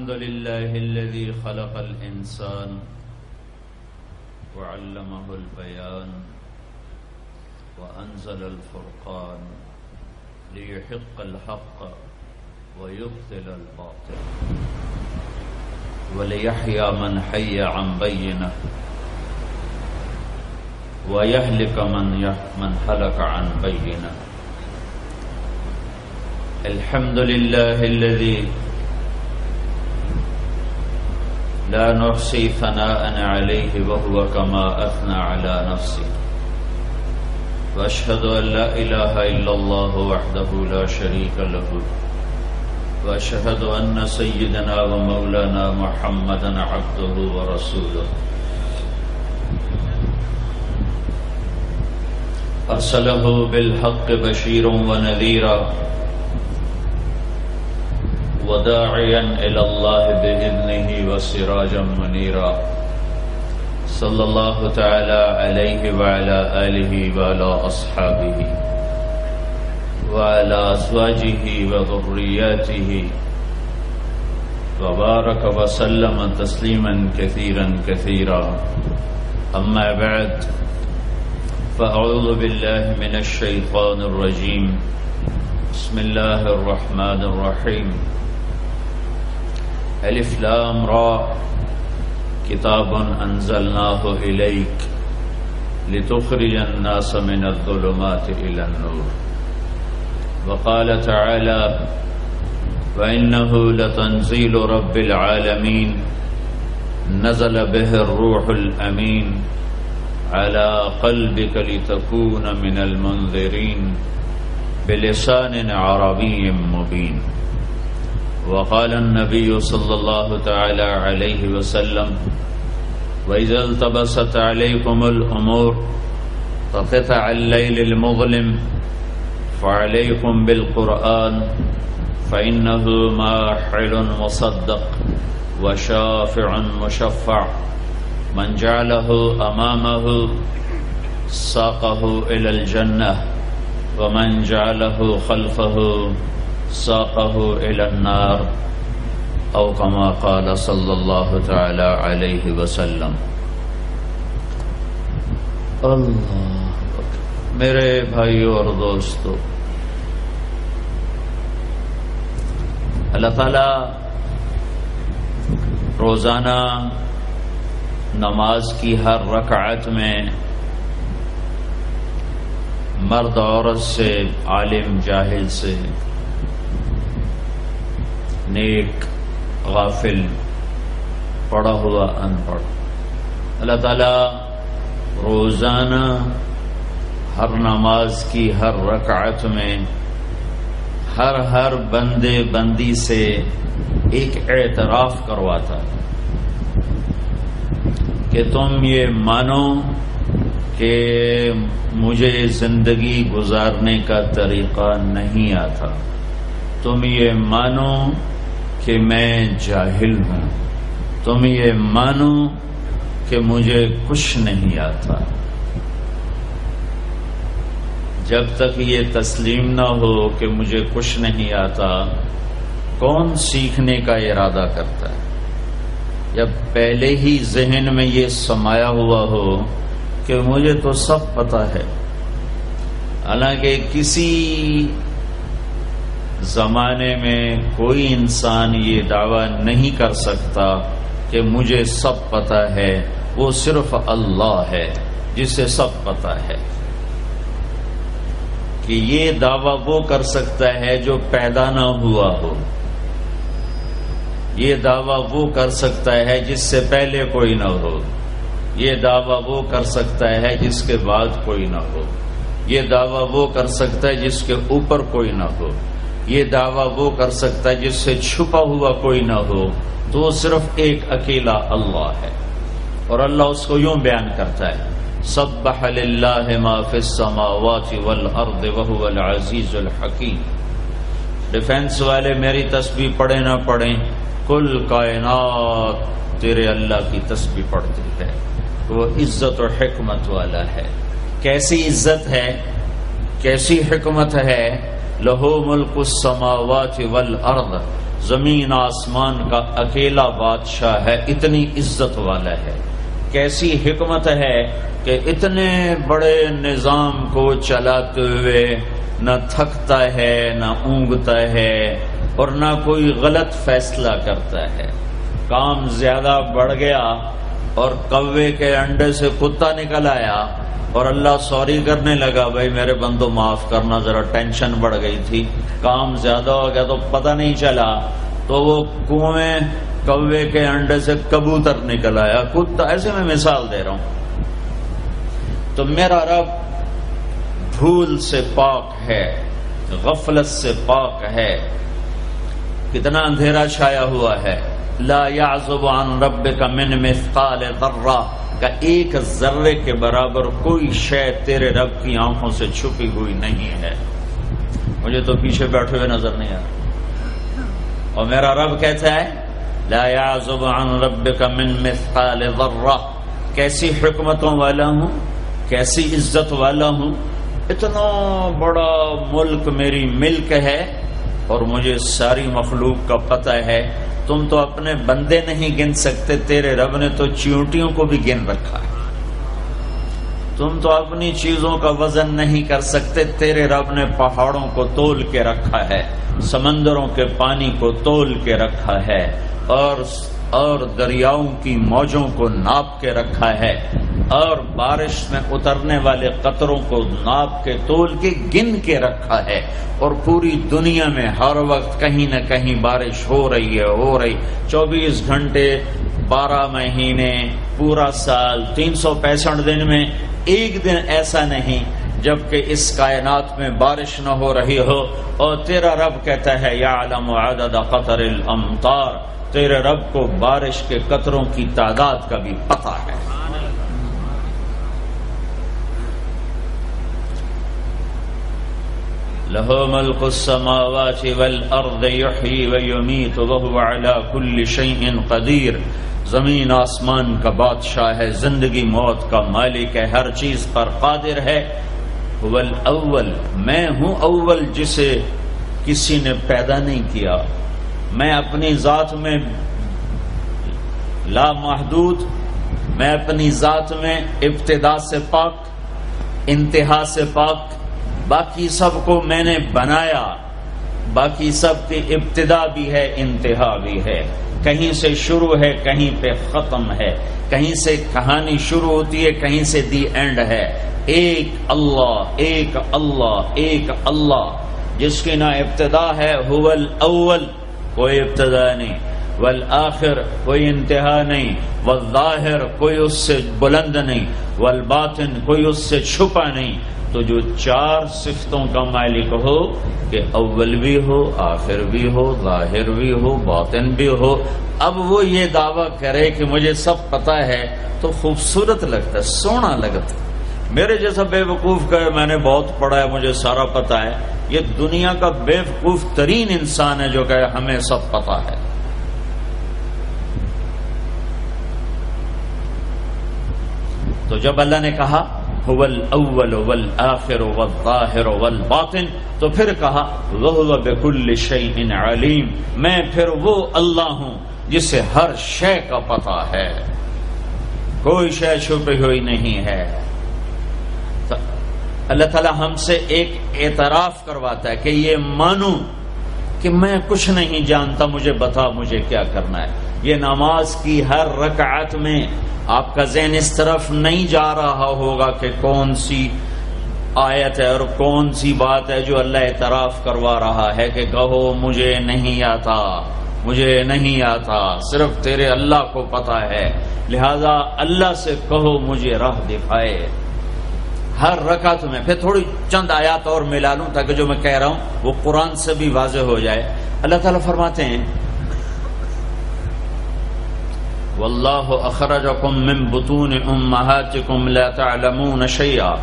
الحمد لله الذي خلق الإنسان وعلمه البيان وأنزل الفرقان ليحق الحق ويبطل الباطل وليحيى من حي عن بينه ويهلك من هلك عن بينه. الحمد لله الذي لا نحصي ثناء عليه وهو كما أثنى على نفسه. وأشهد أن لا إله إلا الله وحده لا شريك له وأشهد أن سيدنا ومولانا محمدا عبده ورسوله أرسله بالحق بشيرا ونذيرا وداعيا إلى الله بإذنه وسراجا منيرا. صلى الله تعالى عليه وعلى آله وعلى أصحابه وعلى أزواجه وذرياته وبارك وسلم تسليما كثيرا كثيرا. أما بعد فأعوذ بالله من الشيطان الرجيم. بسم الله الرحمن الرحيم. الف لام را کتاب انزلناه الیک لتخرج الناس من الظلمات الى النور. وقال تعالى وانه لتنزيل رب العالمين نزل به الروح الامين على قلبك لتكون من المنذرين بلسان عربي مبين. وقال النبي صلى الله تعالى عليه وسلم وإذا التبست عليكم الأمور كقطع الليل المظلم فعليكم بالقرآن فإنه ماحل مصدق وشافع مشفع من جعله أمامه ساقه إلى الجنة ومن جعله خلفه ساقه إلى النار أو كما قال صلى الله تعالى عليه وسلم. اللہ میرے بھائیو اور دوستو، اللہ تعالی روزانہ نماز کی ہر رکعت میں مرد عورت سے، عالم جاہل سے، نیک غافل، پڑھا ہوا ان پڑھ، اللہ تعالیٰ روزانہ ہر نماز کی ہر رکعت میں ہر بندے بندی سے ایک اعتراف کرواتا ہے کہ تم یہ مانو کہ مجھے زندگی گزارنے کا طریقہ نہیں آتا، تم یہ مانو کہ میں جاہل ہوں، تم یہ مانو کہ مجھے کچھ نہیں آتا. جب تک یہ تسلیم نہ ہو کہ مجھے کچھ نہیں آتا، کون سیکھنے کا ارادہ کرتا ہے؟ جب پہلے ہی ذہن میں یہ سمایا ہوا ہو کہ مجھے تو سب پتہ ہے، حالانکہ کسی زمانے میں کوئی انسان یہ دعویٰ نہیں کر سکتا کہ مجھے سب پتہ ہے، وہ صرف اللہ ہے جسے سب پتہ ہے. کہ یہ دعویٰ وہ کر سکتا ہے جو پیدا نہ ہوا ہو، یہ دعویٰ وہ کر سکتا ہے جس سے پہلے کوئی نہ ہو، یہ دعویٰ وہ کر سکتا ہے جس کے بعد کوئی نہ ہو، یہ دعویٰ وہ کر سکتا ہے جس کے اوپر کوئی نہ ہو، یہ دعویٰ وہ کر سکتا ہے جس سے چھپا ہوا کوئی نہ ہو. تو وہ صرف ایک اکیلا اللہ ہے. اور اللہ اس کو یوں بیان کرتا ہے سبح للہ ما فی السماوات والارض وهو العزیز الحکیم. ڈیفنس والے میری تسبیح پڑھیں نہ پڑھیں، کل کائنات تیرے اللہ کی تسبیح پڑھتی ہے. وہ عزت و حکمت والا ہے. کیسی عزت ہے، کیسی حکمت ہے. لہو ملک السماوات والارض، زمین آسمان کا اکیلا بادشاہ ہے، اتنی عزت والا ہے۔ کیسی حکمت ہے کہ اتنے بڑے نظام کو چلاتے ہوئے نہ تھکتا ہے، نہ اونگتا ہے، اور نہ کوئی غلط فیصلہ کرتا ہے۔ کام زیادہ بڑھ گیا اور کوے کے انڈے سے کتا نکل آیا اور اللہ سوری کرنے لگا، بھائی میرے بندو معاف کرنا، ذرا ٹینشن بڑھ گئی تھی، کام زیادہ ہو گیا تو پتہ نہیں چلا، تو وہ کنویں کوے کے انڈے سے کبوتر نکل آیا، کتا۔ ایسے میں مثال دے رہا ہوں۔ تو میرا رب بھول سے پاک ہے، غفلت سے پاک ہے۔ کتنا اندھیرا چھایا ہوا ہے۔ لا يعزب عن ربك من مثقال ذرہ کا ایک ذرے کے برابر کوئی شے تیرے رب کی آنکھوں سے چھپی ہوئی نہیں ہے۔ مجھے تو پیچھے بیٹھے ہوئے نظر نہیں آ رہا، اور میرا رب کہتا ہے لا يعزب عن ربك من مثقال ذرہ۔ کیسی حکمتوں والا ہوں، کیسی عزت والا ہوں، اتنا بڑا ملک میری ملک ہے اور مجھے ساری مخلوق کا پتہ ہے۔ تم تو اپنے بندے نہیں گن سکتے، تیرے رب نے تو چیونٹیوں کو بھی گن رکھا ہے۔ تم تو اپنی چیزوں کا وزن نہیں کر سکتے، تیرے رب نے پہاڑوں کو تول کے رکھا ہے، سمندروں کے پانی کو تول کے رکھا ہے، اور دریاؤں کی موجوں کو ناپ کے رکھا ہے، اور بارش میں اترنے والے قطروں کو ناپ کے تول کے گن کے رکھا ہے، اور پوری دنیا میں ہر وقت کہیں نہ کہیں بارش ہو رہی ہے، 24 گھنٹے، 12 مہینے، پورا سال، 365 دن میں ایک دن ایسا نہیں جبکہ اس کائنات میں بارش نہ ہو رہی ہو۔ اور تیرا رب کہتا ہے یعلم عدد قطر الامطار، تیرے رب کو بارش کے قطروں کی تعداد کا بھی پتہ ہے۔ لہ ملک السماوات والارض یحیی ویمیت وہو علی کل شیء قدیر۔ زمین آسمان کا بادشاہ ہے، زندگی موت کا مالک ہے، ہر چیز پر قادر ہے۔ هو الاول، میں ہوں اول جسے کسی نے پیدا نہیں کیا۔ میں اپنی ذات میں لا محدود، میں اپنی ذات میں ابتدا سے پاک، انتہا سے پاک۔ باقی سب کو میں نے بنایا، باقی سب کی ابتدا بھی ہے، انتہا بھی ہے، کہیں سے شروع ہے، کہیں پہ ختم ہے، کہیں سے کہانی شروع ہوتی ہے، کہیں سے دی اینڈ ہے۔ ایک اللہ، ایک اللہ، ایک اللہ، جس کی نہ ابتدا ہے، هو الاول، کوئی ابتدا نہیں، والآخر، کوئی انتہا نہیں، والظاہر، کوئی اس سے بلند نہیں، والباطن، کوئی اس سے چھپا نہیں۔ تو جو چار صفتوں کا مالک ہو کہ اول بھی ہو، آخر بھی ہو، ظاہر بھی ہو، باطن بھی ہو، اب وہ یہ دعویٰ کرے کہ مجھے سب پتہ ہے تو خوبصورت لگتا ہے، سونا لگتا ہے۔ میرے جیسا بے وقوف کا میں نے بہت پڑھا ہے، مجھے سارا پتہ ہے، یہ دنیا کا بے وقوف ترین انسان ہے جو کہ ہمیں سب پتہ ہے۔ تو جب اللہ نے کہا هو الاول والآخر والظاہر والباطن، تو پھر کہا وهو بكل شيء علیم، میں پھر وہ اللہ ہوں جسے ہر شے کا پتہ ہے، کوئی شے چھپی ہوئی نہیں ہے۔ تو اللہ تعالی ہم سے ایک اعتراف کرواتا ہے کہ یہ مانو کہ میں کچھ نہیں جانتا، مجھے بتا مجھے کیا کرنا ہے۔ یہ نماز کی ہر رکعت میں آپ کا ذہن اس طرف نہیں جا رہا ہوگا کہ کون سی آیت ہے اور کون سی بات ہے جو اللہ اعتراف کروا رہا ہے کہ کہو مجھے نہیں آتا، مجھے نہیں آتا، صرف تیرے اللہ کو پتہ ہے، لہذا اللہ سے کہو مجھے راہ دکھائے۔ ہر رکعت میں پھر تھوڑی چند آیات اور ملا لوں تاکہ جو میں کہہ رہا ہوں وہ قرآن سے بھی واضح ہو جائے۔ اللہ تعالیٰ فرماتے ہیں واللہ اخرجکم من بطون امہاتکم لا تعلمون شیئا،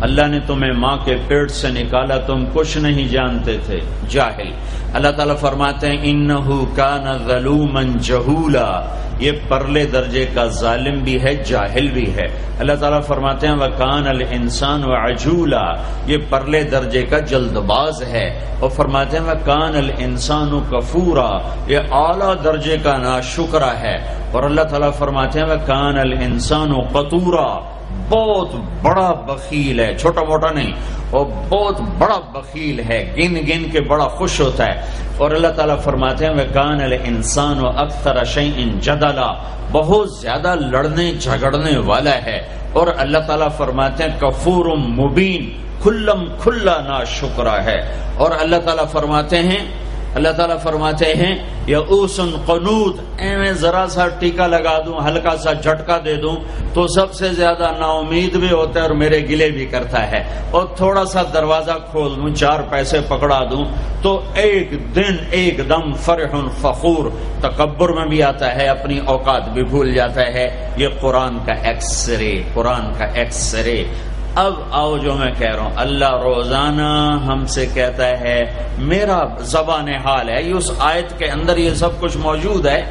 اللہ نے تمہیں ماں کے پیٹ سے نکالا، تم کچھ نہیں جانتے تھے، جاہل۔ اللہ تعالیٰ فرماتے ہیں انہ کان ظلوما جہولا، یہ پرلے درجے کا ظالم بھی ہے، جاہل بھی ہے۔ اللہ تعالیٰ فرماتے ہیں وَكَانَ الْإِنسَانُ عَجُولًا، یہ پرلے درجے کا جلد باز ہے، اور فرماتے ہیں وَكَانَ الْإِنسَانُ كَفُورًا، یہ اعلیٰ درجے کا ناشکرا ہے، اور اللہ تعالیٰ فرماتے ہیں وَكَانَ الْإِنسَانُ قَتُورًا، بہت بڑا بخیل ہے، چھوٹا موٹا نہیں، اور بہت بڑا بخیل ہے، گن گن کے بڑا خوش ہوتا ہے۔ اور اللہ تعالیٰ فرماتے ہیں وَكَانَ الْإِنسَانُ أَكْثَرَ شَيْءٍ جَدَلًا، بہت زیادہ لڑنے جھگڑنے والا ہے۔ اور اللہ تعالیٰ فرماتے ہیں کفور مبین، کھلا ناشکرا ہے۔ اور اللہ تعالیٰ فرماتے ہیں یئوس قنوط، میں ذرا سا ٹیکا لگا دوں، ہلکا سا جھٹکا دے دوں تو سب سے زیادہ نا امید بھی ہوتا ہے اور میرے گلے بھی کرتا ہے، اور تھوڑا سا دروازہ کھول دوں، 4 پیسے پکڑا دوں تو ایک دن ایک دم فرح فخور، تکبر میں بھی آتا ہے، اپنی اوقات بھی بھول جاتا ہے۔ یہ قرآن کا ایکس رے۔ اب آؤ جو میں کہہ رہا ہوں، اللہ روزانہ ہم سے کہتا ہے، میرا زبان حال ہے، یہ اس آیت کے اندر یہ سب کچھ موجود ہے،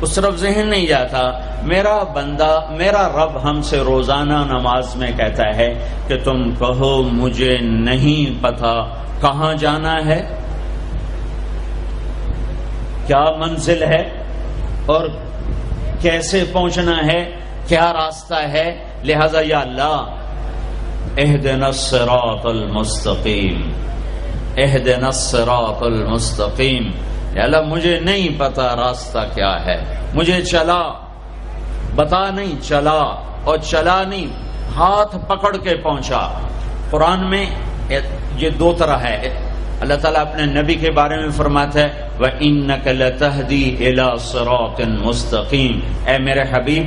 اس طرف ذہن نہیں جاتا۔ میرا بندہ، میرا رب ہم سے روزانہ نماز میں کہتا ہے کہ تم کہو مجھے نہیں پتا کہاں جانا ہے، کیا منزل ہے، اور کیسے پہنچنا ہے، کیا راستہ ہے، لہذا یا اللہ اہدنا الصراط المستقیم، اہدنا الصراط المستقیم، یا اللہ مجھے نہیں پتا راستہ کیا ہے، مجھے چلا بتا نہیں، چلا، اور چلا نہیں ہاتھ پکڑ کے پہنچا۔ قرآن میں یہ 2 طرح ہے۔ اللہ تعالیٰ اپنے نبی کے بارے میں فرماتا ہے وَإِنَّكَ لَتَهْدِي إِلَى صِرَاطٍ مُسْتَقِيمٍ، اے میرے حبیب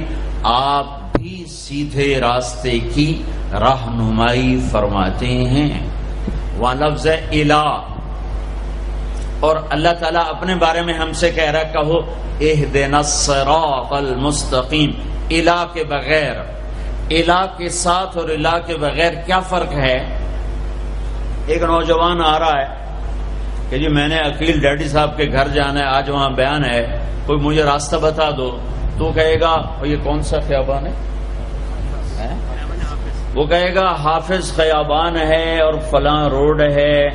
آپ بھی سیدھے راستے کی رہنمائی فرماتے ہیں۔ وہاں لفظ ہے الہ، اور اللہ تعالیٰ اپنے بارے میں ہم سے کہہ رہا ہے کہو اہدنا الصراط المستقیم۔ الہ کے بغیر، الہ کے ساتھ اور الہ کے بغیر کیا فرق ہے؟ ایک نوجوان آ رہا ہے کہ جی میں نے عقیل ڈیڈی صاحب کے گھر جانا ہے، آج وہاں بیان ہے، کوئی مجھے راستہ بتا دو، تو کہے گا یہ کون سا خیابان ہے؟ وہ کہے گا حافظ خیابان ہے، اور فلاں روڈ ہے،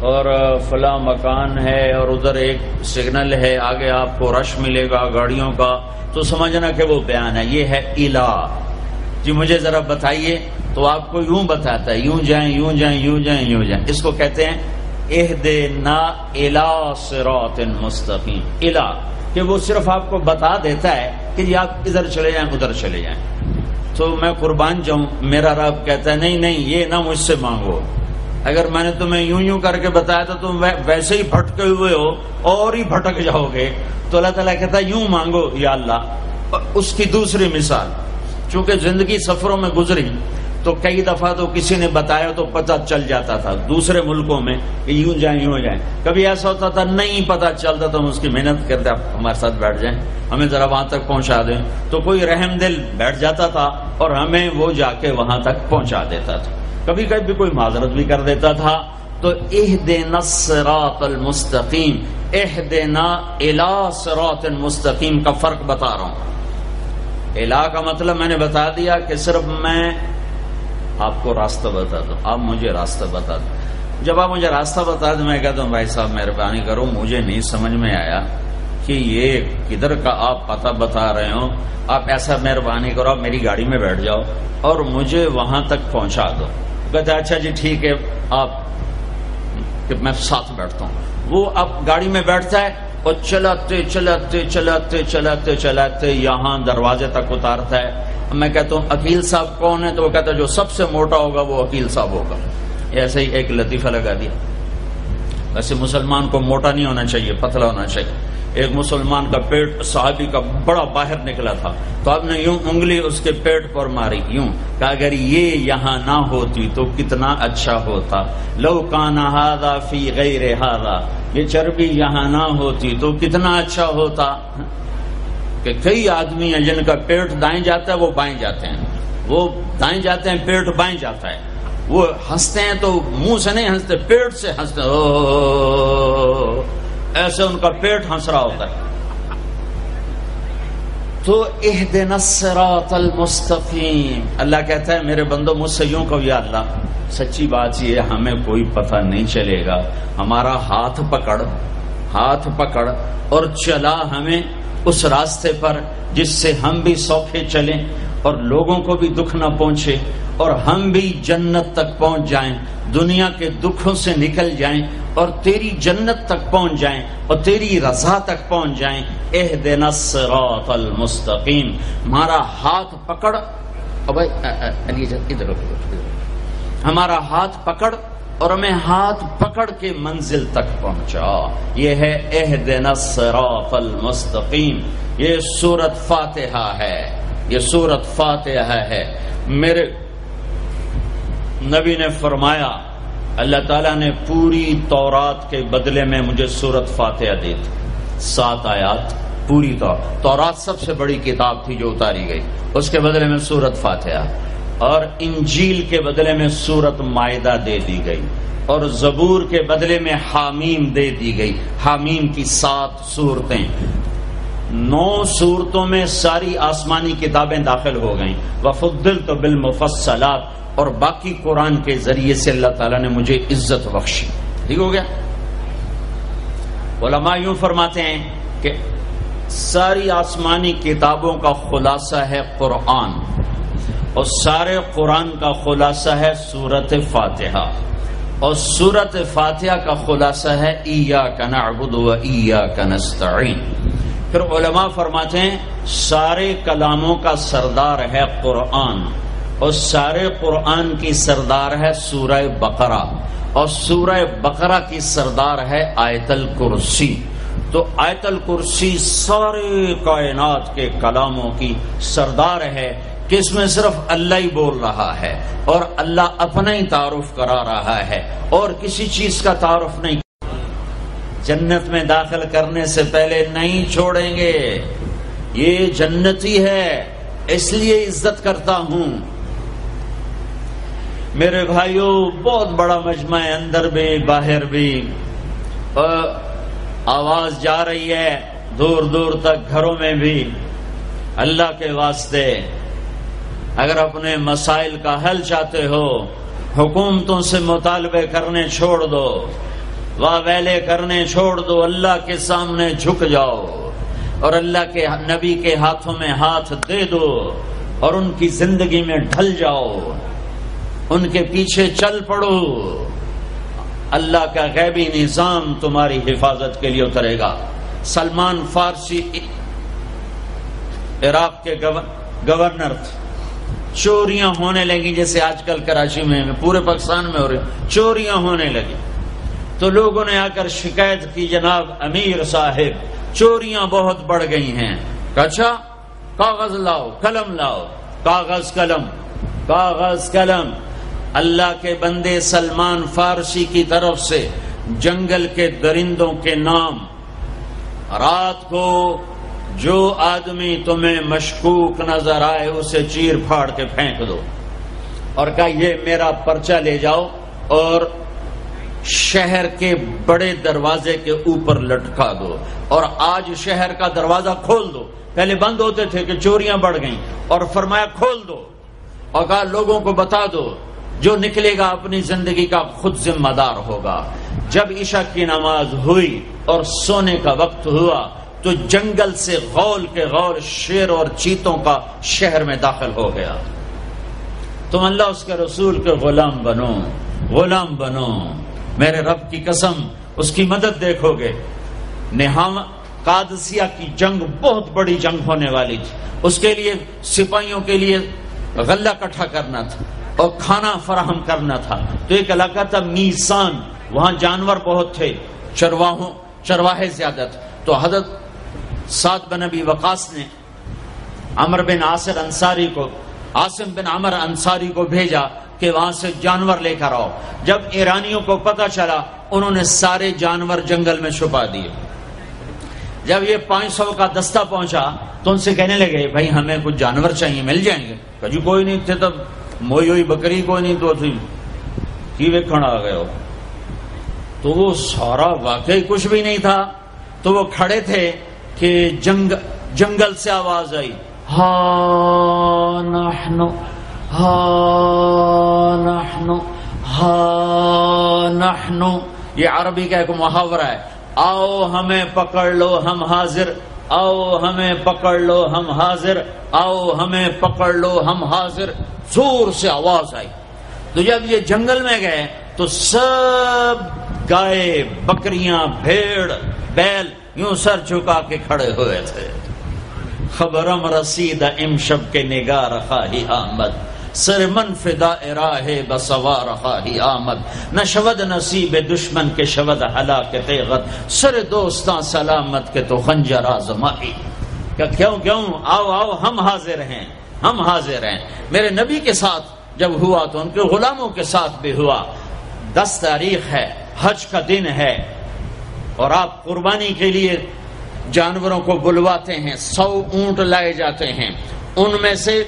اور فلاں مکان ہے، اور ادھر ایک سگنل ہے، آگے آپ کو رش ملے گا گاڑیوں کا، تو سمجھنا کہ وہ بیان ہے۔ یہ ہے الہ۔ جی مجھے ذرا بتائیے، تو آپ کو یوں بتاتا ہے، یوں جائیں، یوں جائیں، یوں جائیں، یوں جائیں۔ اس کو کہتے ہیں اہدنا الی صراط مستقیم۔ الہ کہ وہ صرف آپ کو بتا دیتا ہے کہ جی آپ ادھر چلے جائیں، ادھر چلے جائیں۔ تو میں قربان جاؤں، میرا رب کہتا ہے نہیں نہیں، یہ نہ مجھ سے مانگو، اگر میں نے تمہیں یوں یوں کر کے بتایا تو تم ویسے ہی بھٹکے ہوئے ہو اور ہی بھٹک جاؤ گے، تو اللہ تعالیٰ کہتا ہے یوں مانگو یا اللہ۔ اس کی دوسری مثال، چونکہ زندگی سفروں میں گزری تو کئی دفعہ تو کسی نے بتایا تو پتہ چل جاتا تھا دوسرے ملکوں میں کہ یوں جائیں یوں جائیں، کبھی ایسا ہوتا تھا نہیں پتہ چلتا تو ہم اس کی محنت کرتے آپ ہمارے ساتھ بیٹھ جائیں، ہمیں ذرا وہاں تک پہنچا دیں، تو کوئی رحم دل بیٹھ جاتا تھا اور ہمیں وہ جا کے وہاں تک پہنچا دیتا تھا، کبھی کبھی کوئی معذرت بھی کر دیتا تھا۔ تو اہدنا الصراط المستقیم، اہدنا الی صراط مستقیم کا فرق بتا رہا ہوں۔ الہ کا مطلب میں نے بتا دیا کہ صرف میں آپ کو راستہ بتا دو، آپ مجھے راستہ بتا دو۔ جب آپ مجھے راستہ بتا دیں میں کہتا ہوں بھائی صاحب مہربانی کرو، مجھے نہیں سمجھ میں آیا کہ یہ کدھر کا آپ پتہ بتا رہے ہو، آپ ایسا مہربانی کرو آپ میری گاڑی میں بیٹھ جاؤ اور مجھے وہاں تک پہنچا دو۔ کہتا اچھا جی ٹھیک ہے، آپ کہ میں ساتھ بیٹھتا ہوں۔ وہ اب گاڑی میں بیٹھتا ہے اور چلاتے چلاتے چلاتے چلاتے چلاتے یہاں دروازے تک اتارتا ہے۔ میں کہتا ہوں عقیل صاحب کون ہے؟ تو وہ کہتا ہے جو سب سے موٹا ہوگا وہ عقیل صاحب ہوگا۔ ایسے ہی ایک لطیفہ لگا دیا۔ ویسے مسلمان کو موٹا نہیں ہونا چاہیے، پتلا ہونا چاہیے۔ ایک مسلمان کا پیٹ صحابی کا بڑا باہر نکلا تھا، تو آپ نے یوں انگلی اس کے پیٹ پر ماری، یوں کہ اگر یہ یہاں نہ ہوتی تو کتنا اچھا ہوتا، لو کان ھذا فی غیر ھذا، یہ چربی یہاں نہ ہوتی تو کتنا اچھا ہوتا۔ کہ کئی آدمی ہیں جن کا پیٹ دائیں جاتا ہے وہ بائیں جاتے ہیں، وہ دائیں جاتے ہیں پیٹ بائیں جاتا ہے، وہ ہنستے ہیں تو منہ سے نہیں ہنستے، پیٹ سے ہنستے ہیں، ایسے ان کا پیٹ ہنس رہا ہوتا ہے۔ تو اہدنا الصراط المستقیم، اللہ کہتا ہے میرے بندو مجھ سے یوں کہو یا اللہ سچی بات یہ ہمیں کوئی پتہ نہیں چلے گا، ہمارا ہاتھ پکڑ اور چلا ہمیں اس راستے پر جس سے ہم بھی سوکھے چلیں اور لوگوں کو بھی دکھ نہ پہنچے اور ہم بھی جنت تک پہنچ جائیں، دنیا کے دکھوں سے نکل جائیں اور تیری جنت تک پہنچ جائیں اور تیری رضا تک پہنچ جائیں۔ اہدنا الصراط المستقیم، ہمارا ہاتھ پکڑ، ہمارا ہاتھ پکڑ اور ہمیں ہاتھ پکڑ کے منزل تک پہنچا۔ یہ ہے اہدنا الصراط المستقیم، یہ سورۃ فاتحہ ہے، یہ سورۃ فاتحہ ہے۔ میرے نبی نے فرمایا اللہ تعالیٰ نے پوری تورات کے بدلے میں مجھے سورۃ فاتحہ دی تھی، 7 آیات پوری تورات سب سے بڑی کتاب تھی جو اتاری گئی، اس کے بدلے میں سورۃ فاتحہ، اور انجیل کے بدلے میں سورۃ مائدہ دے دی گئی، اور زبور کے بدلے میں حامیم دے دی گئی۔ حامیم کی 7 صورتیں، 9 صورتوں میں ساری آسمانی کتابیں داخل ہو گئیں، وفضلت بالمفصلات، اور باقی قرآن کے ذریعے سے اللہ تعالیٰ نے مجھے عزت بخشی۔ ٹھیک ہو گیا؟ علماء یوں فرماتے ہیں کہ ساری آسمانی کتابوں کا خلاصہ ہے قرآن، اور سارے قرآن کا خلاصہ ہے سورۃ فاتحہ، اور سورۃ فاتحہ کا خلاصہ ہے ایاک نعبد و ایاک نستعین۔ پھر علماء فرماتے ہیں سارے کلاموں کا سردار ہے قرآن، اور سارے قرآن کی سردار ہے سورہ بقرہ، اور سورہ بقرہ کی سردار ہے آیت الکرسی۔ تو آیت الکرسی سارے کائنات کے کلاموں کی سردار ہے کہ اس میں صرف اللہ ہی بول رہا ہے اور اللہ اپنا ہی تعارف کرا رہا ہے اور کسی چیز کا تعارف نہیں۔ جنت میں داخل کرنے سے پہلے نہیں چھوڑیں گے، یہ جنتی ہے اس لیے عزت کرتا ہوں۔ میرے بھائیوں بہت بڑا مجمع ہے، اندر بھی باہر بھی، آواز جا رہی ہے دور دور تک، گھروں میں بھی۔ اللہ کے واسطے اگر اپنے مسائل کا حل چاہتے ہو، حکومتوں سے مطالبے کرنے چھوڑ دو، واہ ویلے کرنے چھوڑ دو، اللہ کے سامنے جھک جاؤ اور اللہ کے نبی کے ہاتھوں میں ہاتھ دے دو اور ان کی زندگی میں ڈھل جاؤ، ان کے پیچھے چل پڑو۔ اللہ کا غیبی نظام تمہاری حفاظت کے لیے اترے گا۔ سلمان فارسی عراق کے گورنر تھے، چوریاں ہونے لگی جیسے آج کل کراچی میں پورے پاکستان میں ہو رہی، چوریاں ہونے لگی تو لوگوں نے آ کر شکایت کی جناب امیر صاحب چوریاں بہت بڑھ گئی ہیں۔ اچھا کاغذ لاؤ قلم لاؤ، کاغذ قلم کاغذ قلم۔ اللہ کے بندے سلمان فارسی کی طرف سے جنگل کے درندوں کے نام، رات کو جو آدمی تمہیں مشکوک نظر آئے اسے چیر پھاڑ کے پھینک دو، اور کہا یہ میرا پرچہ لے جاؤ اور شہر کے بڑے دروازے کے اوپر لٹکا دو، اور آج شہر کا دروازہ کھول دو۔ پہلے بند ہوتے تھے کہ چوریاں بڑھ گئیں، اور فرمایا کھول دو، اور کہا لوگوں کو بتا دو جو نکلے گا اپنی زندگی کا خود ذمہ دار ہوگا۔ جب عشاء کی نماز ہوئی اور سونے کا وقت ہوا تو جنگل سے غول کے غول شیر اور چیتوں کا شہر میں داخل ہو گیا۔ تم اللہ اس کے رسول کے غلام بنو، غلام بنو، میرے رب کی قسم اس کی مدد دیکھو گے۔ قادسیہ کی جنگ بہت بڑی جنگ ہونے والی تھی، اس کے لیے سپاہیوں کے لیے غلہ اکٹھا کرنا تھا اور کھانا فراہم کرنا تھا۔ تو ایک علاقہ تھا میسان، وہاں جانور بہت تھے، چرواہے زیادہ تھے۔ تو حضرت سعد بن ابی وقاص نے عمر بن عاصم بن عمر انصاری کو بھیجا کہ وہاں سے جانور لے کر آؤ۔ جب ایرانیوں کو پتہ چلا انہوں نے سارے جانور جنگل میں چھپا دیے۔ جب یہ 500 کا دستہ پہنچا تو ان سے کہنے لگے بھائی ہمیں کچھ جانور چاہیے، مل جائیں گے؟ کہ جی کوئی نہیں تھے، تب موئی ہوئی بکری کوئی نہیں تو تھی کی وے کھڑا آ گئے ہو۔ تو وہ سارا واقعی کچھ بھی نہیں تھا، تو وہ کھڑے تھے کہ جنگل سے آواز آئی، ہا نحنو ہا نحنو ہا نحنو، یہ عربی کا ایک محاورہ ہے، آؤ ہمیں پکڑ لو ہم حاضر، آؤ ہمیں پکڑ لو ہم حاضر، آؤ ہمیں پکڑ لو ہم حاضر، زور سے آواز آئی۔ تو جب یہ جنگل میں گئے تو سب گائے، بکریاں، بھیڑ، بیل یوں سر جھکا کے کھڑے ہوئے تھے۔ خبرم رسید امشب کے نگار خواہی آمد، سر من فدا راہ بسوار خواہی آمد، نہ شود نصیب دشمن کے شود ہلاک تیغت، سر دوستاں سلامت کے تو خنجر آزمائی۔ کہ کیوں آؤ آؤ ہم حاضر ہیں، ہم حاضر ہیں۔ میرے نبی کے ساتھ جب ہوا تو ان کے غلاموں کے ساتھ بھی ہوا۔ 10 تاریخ ہے، حج کا دن ہے، اور آپ قربانی کے لیے جانوروں کو بلواتے ہیں، 100 اونٹ لائے جاتے ہیں، ان میں سے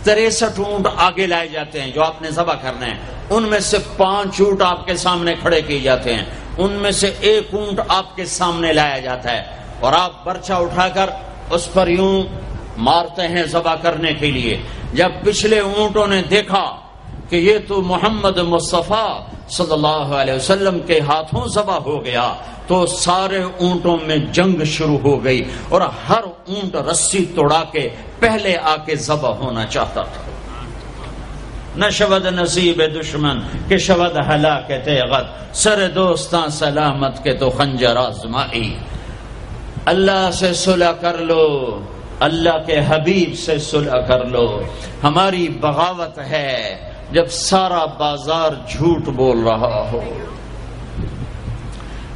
63 اونٹ آگے لائے جاتے ہیں جو آپ نے ذبح کرنا ہے، ان میں سے 5 اونٹ آپ کے سامنے کھڑے کیے جاتے ہیں، ان میں سے 1 اونٹ آپ کے سامنے لایا جاتا ہے، اور آپ برچہ اٹھا کر اس پر یوں مارتے ہیں ذبح کرنے کے لیے۔ جب پچھلے اونٹوں نے دیکھا کہ یہ تو محمد مصطفیٰ صلی اللہ علیہ وسلم کے ہاتھوں ذبح ہو گیا، تو سارے اونٹوں میں جنگ شروع ہو گئی، اور ہر اونٹ رسی توڑا کے پہلے آ کے ذبح ہونا چاہتا تھا۔ نہ شود نصیب دشمن کہ شود ہلاک تیغت، سر دوستاں سلامت کے تو خنجر آزمائی۔ اللہ سے صلح کر لو، اللہ کے حبیب سے صلح کر لو۔ ہماری بغاوت ہے جب سارا بازار جھوٹ بول رہا ہو،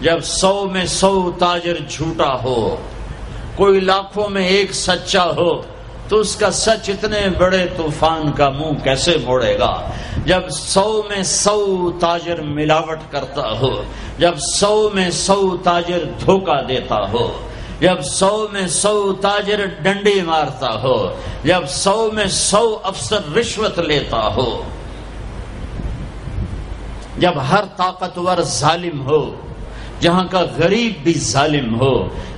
جب 100 میں 100 تاجر جھوٹا ہو، کوئی لاکھوں میں 1 سچا ہو، تو اس کا سچ اتنے بڑے طوفان کا منہ کیسے موڑے گا؟ جب 100 میں 100 تاجر ملاوٹ کرتا ہو، جب 100 میں 100 تاجر دھوکہ دیتا ہو، جب 100 میں 100 تاجر ڈنڈی مارتا ہو، جب 100 میں 100 افسر رشوت لیتا ہو، جب ہر طاقتور ظالم ہو، جہاں کا غریب بھی ظالم ہو،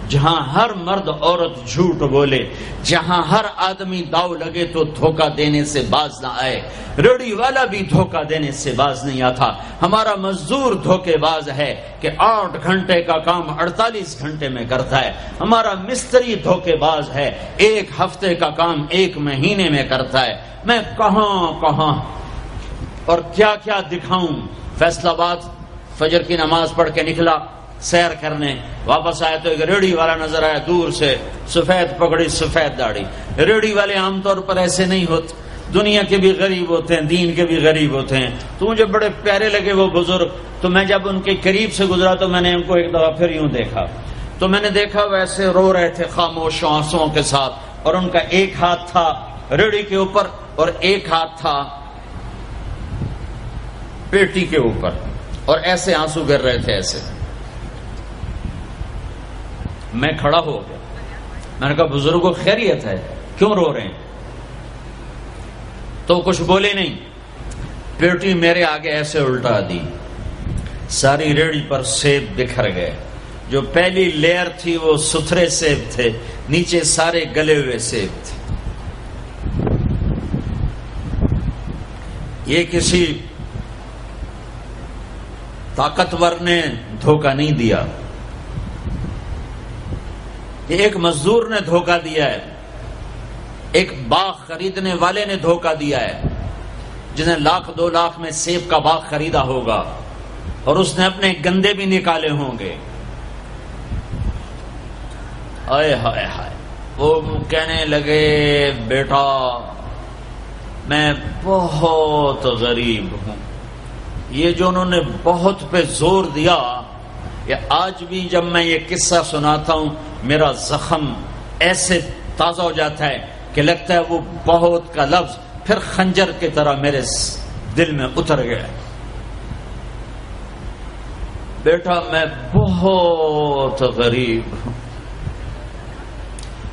جہاں ہر مرد عورت جھوٹ بولے، جہاں ہر آدمی داؤ لگے تو دھوکہ دینے سے باز نہ آئے، ریڑھی والا بھی دھوکہ دینے سے باز نہیں آتا۔ ہمارا مزدور دھوکے باز ہے کہ 8 گھنٹے کا کام 48 گھنٹے میں کرتا ہے، ہمارا مستری دھوکے باز ہے، 1 ہفتے کا کام 1 مہینے میں کرتا ہے۔ میں کہاں اور کیا کیا دکھاؤں۔ فیصل آباد فجر کی نماز پڑھ کے نکلا سیر کرنے، واپس آیا تو ایک ریڑھی والا نظر آیا دور سے، سفید پگڑی سفید داڑھی۔ ریڑھی والے عام طور پر ایسے نہیں ہوتے، دنیا کے بھی غریب ہوتے ہیں، دین کے بھی غریب ہوتے ہیں۔ تو مجھے بڑے پیارے لگے وہ بزرگ، تو میں جب ان کے قریب سے گزرا تو میں نے ان کو ایک دفعہ پھر یوں دیکھا، تو میں نے دیکھا ویسے رو رہے تھے خاموش آنسوؤں کے ساتھ، اور ان کا ایک ہاتھ تھا ریڑھی کے اوپر اور ایک ہاتھ تھا پیٹی کے اوپر، اور ایسے آنسو گر رہے تھے ایسے۔ میں کھڑا ہو گیا، میں نے کہا بزرگوں خیریت ہے، کیوں رو رہے ہیں؟ تو کچھ بولے نہیں، پیٹی میرے آگے ایسے الٹا دی، ساری ریڑھی پر سیب بکھر گئے۔ جو پہلی لیئر تھی وہ ستھرے سیب تھے، نیچے سارے گلے ہوئے سیب تھے۔ یہ کسی طاقتور نے دھوکہ نہیں دیا، یہ ایک مزدور نے دھوکہ دیا ہے، ایک باغ خریدنے والے نے دھوکہ دیا ہے، جس نے 1,00,000 2 لاکھ میں سیب کا باغ خریدا ہوگا، اور اس نے اپنے گندے بھی نکالے ہوں گے۔ آئے ہائے ہائے، وہ کہنے لگے بیٹا میں بہت غریب ہوں۔ یہ جو انہوں نے بہت پہ زور دیا، یہ آج بھی جب میں یہ قصہ سناتا ہوں میرا زخم ایسے تازہ ہو جاتا ہے کہ لگتا ہے وہ بہت کا لفظ پھر خنجر کی طرح میرے دل میں اتر گیا۔ بیٹا میں بہت غریب ہوں،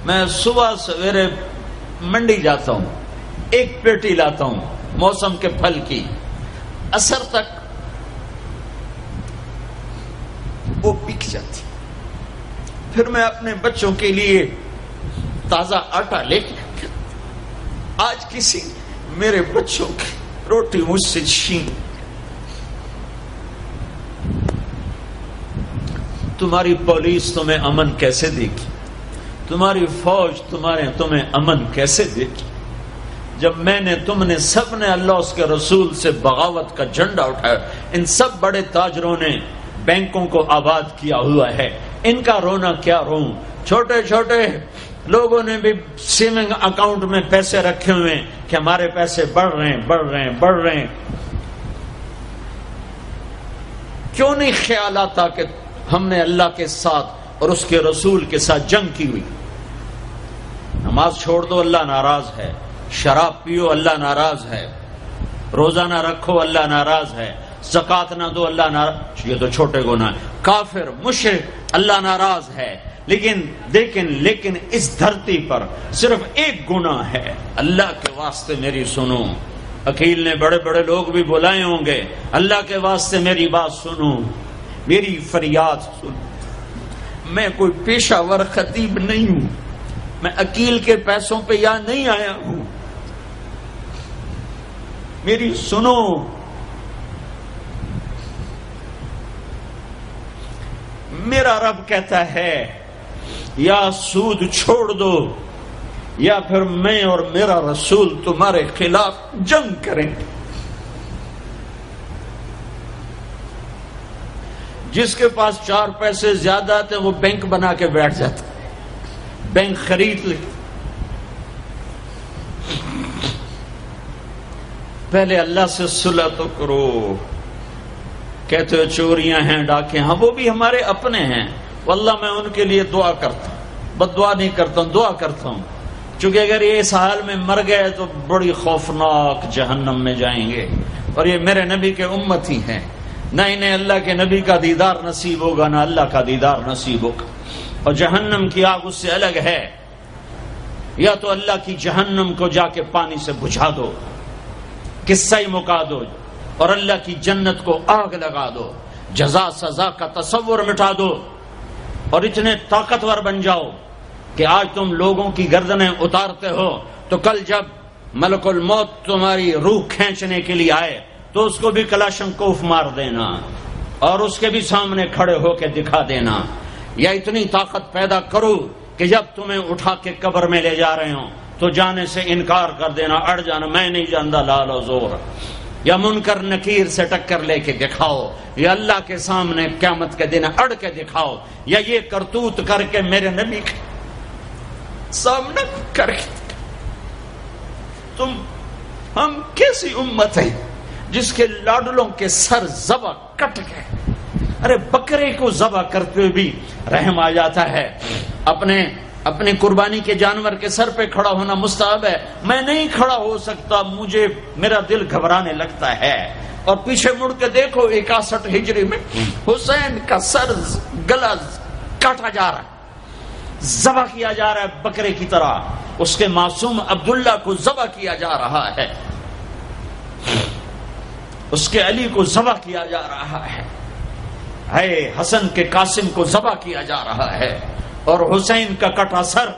میں صبح سویرے منڈی جاتا ہوں، 1 پیٹی لاتا ہوں موسم کے پھل کی، عصر تک وہ بک جاتی، پھر میں اپنے بچوں کے لیے تازہ آٹا لے کے آج کسی میرے بچوں کی روٹی مجھ سے چھین، تمہاری پولیس تمہیں امن کیسے دے گی؟ تمہاری فوج تمہیں امن کیسے دے گی؟ جب تم نے سب نے اللہ اس کے رسول سے بغاوت کا جھنڈا اٹھایا، ان سب بڑے تاجروں نے بینکوں کو آباد کیا ہوا ہے، ان کا رونا کیا روں؟ چھوٹے چھوٹے لوگوں نے بھی سیونگ اکاؤنٹ میں پیسے رکھے ہوئے کہ ہمارے پیسے بڑھ رہے ہیں۔ کیوں نہیں خیال آتا کہ ہم نے اللہ کے ساتھ اور اس کے رسول کے ساتھ جنگ کی ہوئی؟ نماز چھوڑ دو اللہ ناراض ہے، شراب پیو اللہ ناراض ہے، روزہ نہ رکھو اللہ ناراض ہے، زکات نہ دو اللہ ناراض، یہ تو چھوٹے گناہ، کافر مشرک اللہ ناراض ہے، لیکن اس دھرتی پر صرف ایک گناہ ہے، اللہ کے واسطے میری سنو۔ عقیل نے بڑے بڑے لوگ بھی بلائے ہوں گے، اللہ کے واسطے میری بات سنو، میری فریاد سنو۔ میں کوئی پیشہ ور خطیب نہیں ہوں، میں عقیل کے پیسوں پہ یہاں نہیں آیا ہوں، میری سنو۔ میرا رب کہتا ہے یا سود چھوڑ دو یا پھر میں اور میرا رسول تمہارے خلاف جنگ کریں گے۔ جس کے پاس 4 پیسے زیادہ آتے وہ بینک بنا کے بیٹھ جاتا ہے، بینک خرید لے۔ پہلے اللہ سے صلح تو کرو۔ کہتے ہو چوریاں ہیں، ڈاکے، ہاں وہ بھی ہمارے اپنے ہیں، واللہ میں ان کے لیے دعا کرتا ہوں، بد دعا نہیں کرتا ہوں، دعا کرتا ہوں، چونکہ اگر یہ اس حال میں مر گئے تو بڑی خوفناک جہنم میں جائیں گے، اور یہ میرے نبی کے امتی ہیں، نہ انہیں اللہ کے نبی کا دیدار نصیب ہوگا نہ اللہ کا دیدار نصیب ہوگا، اور جہنم کی آگ اس سے الگ ہے۔ یا تو اللہ کی جہنم کو جا کے پانی سے بجھا دو، قصہ ہی مکا دو، اور اللہ کی جنت کو آگ لگا دو، جزا سزا کا تصور مٹا دو، اور اتنے طاقتور بن جاؤ کہ آج تم لوگوں کی گردنیں اتارتے ہو تو کل جب ملک الموت تمہاری روح کھینچنے کے لیے آئے تو اس کو بھی کلاشنکوف مار دینا اور اس کے بھی سامنے کھڑے ہو کے دکھا دینا، یا اتنی طاقت پیدا کرو کہ جب تمہیں اٹھا کے قبر میں لے جا رہے ہوں تو جانے سے انکار کر دینا، اڑ جانا، میں نہیں جانتا لال و زور، یا منکر نکیر سے ٹکر لے کے دکھاؤ، یا اللہ کے سامنے قیامت کے دن اڑ کے دکھاؤ، یا یہ کرتوت کر کے میرے نبی کے سامنے کر کے ہم کیسی امت ہے جس کے لاڈلوں کے سر ذبح کٹ گئے؟ ارے بکرے کو ذبح کرتے ہوئے بھی رحم آ جاتا ہے۔ اپنے قربانی کے جانور کے سر پہ کھڑا ہونا مستحب ہے، میں نہیں کھڑا ہو سکتا، میرا دل گھبرانے لگتا ہے۔ اور پیچھے مڑ کے دیکھو 61 ہجری میں حسین کا سر گلا کاٹا جا رہا ہے، ذبح کیا جا رہا ہے بکرے کی طرح، اس کے معصوم عبداللہ کو ذبح کیا جا رہا ہے، اس کے علی کو ذبح کیا جا رہا ہے، حسن کے قاسم کو ذبح کیا جا رہا ہے، اور حسین کا کٹا سر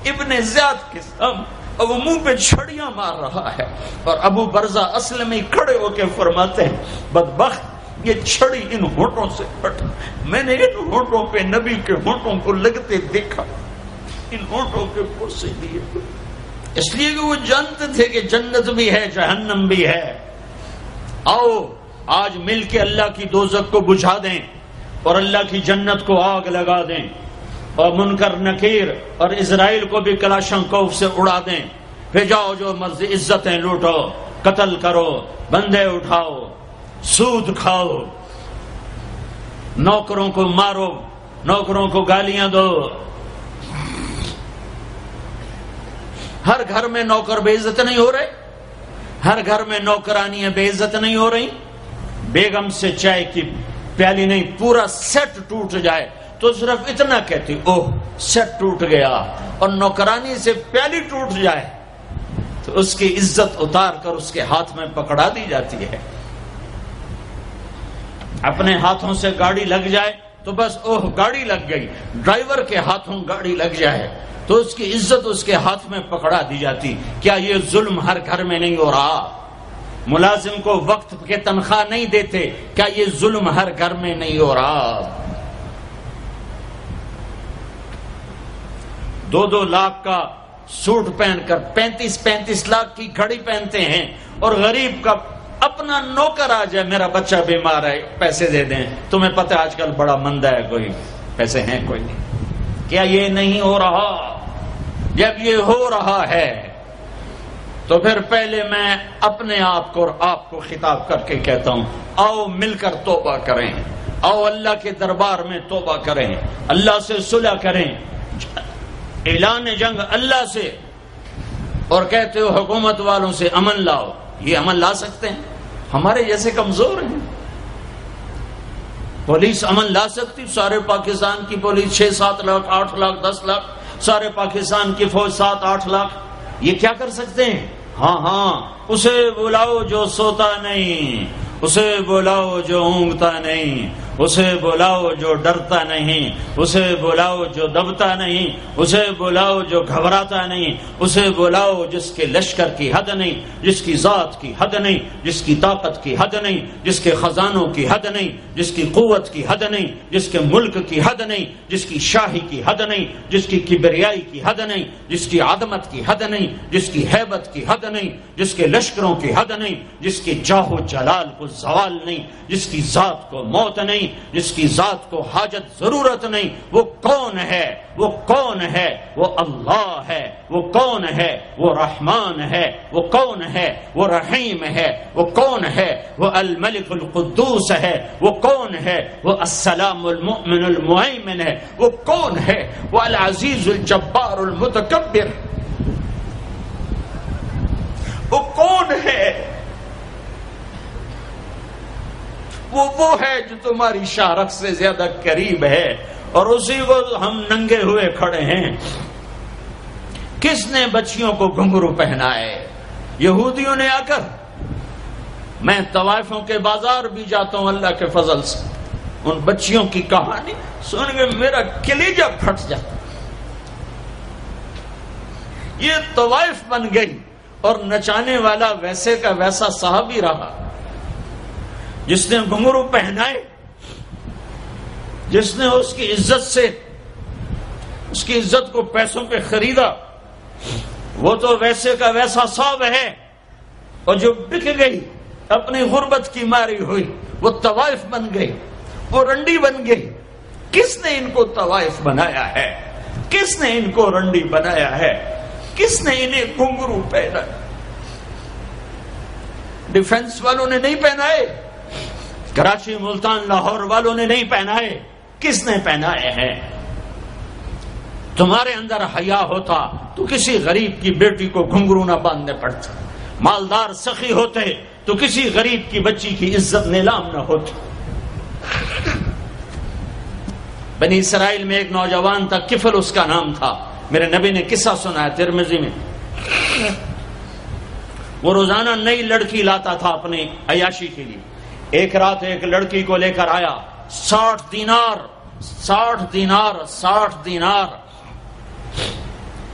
ابن زیاد کے سامنے اور وہ منہ پہ چھڑیاں مار رہا ہے، اور ابو برزہ اسلمی کھڑے ہو کے فرماتے ہیں بدبخت یہ چھڑی ان ہونٹوں سے پھٹ، میں نے ان ہونٹوں پہ نبی کے ہونٹوں کو لگتے دیکھا، ان ہونٹوں کے پرسے دیے، اس لیے کہ وہ جانتے تھے کہ جنت بھی ہے جہنم بھی ہے۔ آؤ آج مل کے اللہ کی دوزخ کو بجھا دیں اور اللہ کی جنت کو آگ لگا دیں، اور منکر نکیر اور اسرائیل کو بھی کلاشنکوف سے اڑا دیں، پھر جاؤ جو مرضی عزتیں لوٹو، قتل کرو، بندے اٹھاؤ، سود کھاؤ، نوکروں کو مارو، نوکروں کو گالیاں دو۔ ہر گھر میں نوکر بے عزت نہیں ہو رہے، ہر گھر میں نوکرانیاں بے عزت نہیں ہو رہی، بیگم سے چائے کی پیالی نہیں پورا سیٹ ٹوٹ جائے تو صرف اتنا کہتی اوہ سیٹ ٹوٹ گیا، اور نوکرانی سے پیالی ٹوٹ جائے تو اس کی عزت اتار کر اس کے ہاتھ میں پکڑا دی جاتی ہے۔ اپنے ہاتھوں سے گاڑی لگ جائے تو بس اوہ گاڑی لگ گئی، ڈرائیور کے ہاتھوں گاڑی لگ جائے تو اس کی عزت اس کے ہاتھ میں پکڑا دی جاتی. کیا یہ ظلم ہر گھر میں نہیں ہو رہا؟ ملازم کو وقت کے تنخواہ نہیں دیتے، کیا یہ ظلم ہر گھر میں نہیں ہو رہا؟ 2-2 لاکھ کا سوٹ پہن کر 35 لاکھ کی گھڑی پہنتے ہیں، اور غریب کا اپنا نوکر آ جائے میرا بچہ بیمار ہے پیسے دے دیں. تمہیں پتہ ہے آج کل بڑا مندہ ہے، کوئی پیسے ہیں کوئی نہیں. کیا یہ نہیں ہو رہا؟ جب یہ ہو رہا ہے تو پھر پہلے میں اپنے آپ کو اور آپ کو خطاب کر کے کہتا ہوں، آؤ مل کر توبہ کریں، آؤ اللہ کے دربار میں توبہ کریں، اللہ سے صلح کریں، اعلان جنگ اللہ سے. اور کہتے ہو حکومت والوں سے امن لاؤ، یہ امن لا سکتے ہیں؟ ہمارے جیسے کمزور ہیں. پولیس امن لا سکتی؟ سارے پاکستان کی پولیس 6-7 لاکھ 8 لاکھ 10 لاکھ، سارے پاکستان کی فوج 7-8 لاکھ، یہ کیا کر سکتے ہیں؟ ہاں اسے بلاؤ جو سوتا نہیں، اسے بلاؤ جو اونگتا نہیں، اسے بلاؤ جو ڈرتا نہیں، اسے بلاؤ جو دبتا نہیں، اسے بلاؤ جو گھبراتا نہیں، اسے بلاؤ جس کے لشکر کی حد نہیں، جس کی ذات کی حد نہیں، جس کی طاقت کی حد نہیں، جس کے خزانوں کی حد نہیں، جس کی قوت کی حد نہیں، جس کے ملک کی حد نہیں، جس کی شاہی کی حد نہیں، جس کی کبریائی کی حد نہیں، جس کی عظمت کی حد نہیں، جس کی ہیبت کی حد نہیں، جس کے لشکروں کی حد نہیں، جس کی جاہ و جلال کو زوال نہیں، جس کی ذات کو موت نہیں، جس کی ذات کو حاجت ضرورت نہیں. وہ کون ہے؟ وہ کون ہے؟ وہ اللہ ہے. وہ کون ہے؟ وہ رحمان ہے. وہ کون ہے؟ وہ رحیم ہے. وہ کون ہے؟ وہ الملک القدوس ہے. وہ کون ہے؟ وہ السلام المؤمن المہیمن ہے. وہ کون ہے؟ وہ العزیز الجبار المتکبر. وہ کون ہے؟ وہ ہے جو تمہاری شارخ سے زیادہ قریب ہے، اور اسی کو ہم ننگے ہوئے کھڑے ہیں. کس نے بچیوں کو گھنگرو پہنائے؟ یہودیوں نے آ کر. میں طوائفوں کے بازار بھی جاتا ہوں اللہ کے فضل سے، ان بچیوں کی کہانی سن کے میرا کلیجہ پھٹ جاتا. یہ طوائف بن گئی، اور نچانے والا ویسے کا ویسا صحابی رہا جس نے گھنگرو پہنائے، جس نے اس کی عزت سے اس کی عزت کو پیسوں پہ خریدا. وہ تو ویسے کا ویسا صاحب ہے، اور جو بک گئی اپنی غربت کی ماری ہوئی وہ طوائف بن گئی، وہ رنڈی بن گئی. کس نے ان کو طوائف بنایا ہے؟ کس نے ان کو رنڈی بنایا ہے؟ کس نے انہیں گھنگرو پہنا؟ ڈیفنس والوں نے نہیں پہنائے، کراچی ملتان لاہور والوں نے نہیں پہنائے. کس نے پہنائے ہیں؟ تمہارے اندر حیا ہوتا تو کسی غریب کی بیٹی کو گھنگرو نہ باندھنے پڑتا، مالدار سخی ہوتے تو کسی غریب کی بچی کی عزت نیلام نہ ہوتی. بنی اسرائیل میں ایک نوجوان تھا، کفل اس کا نام تھا. میرے نبی نے قصہ سنایا ترمذی میں. وہ روزانہ نئی لڑکی لاتا تھا اپنی عیاشی کے لیے. ایک رات ایک لڑکی کو لے کر آیا، 60 دینار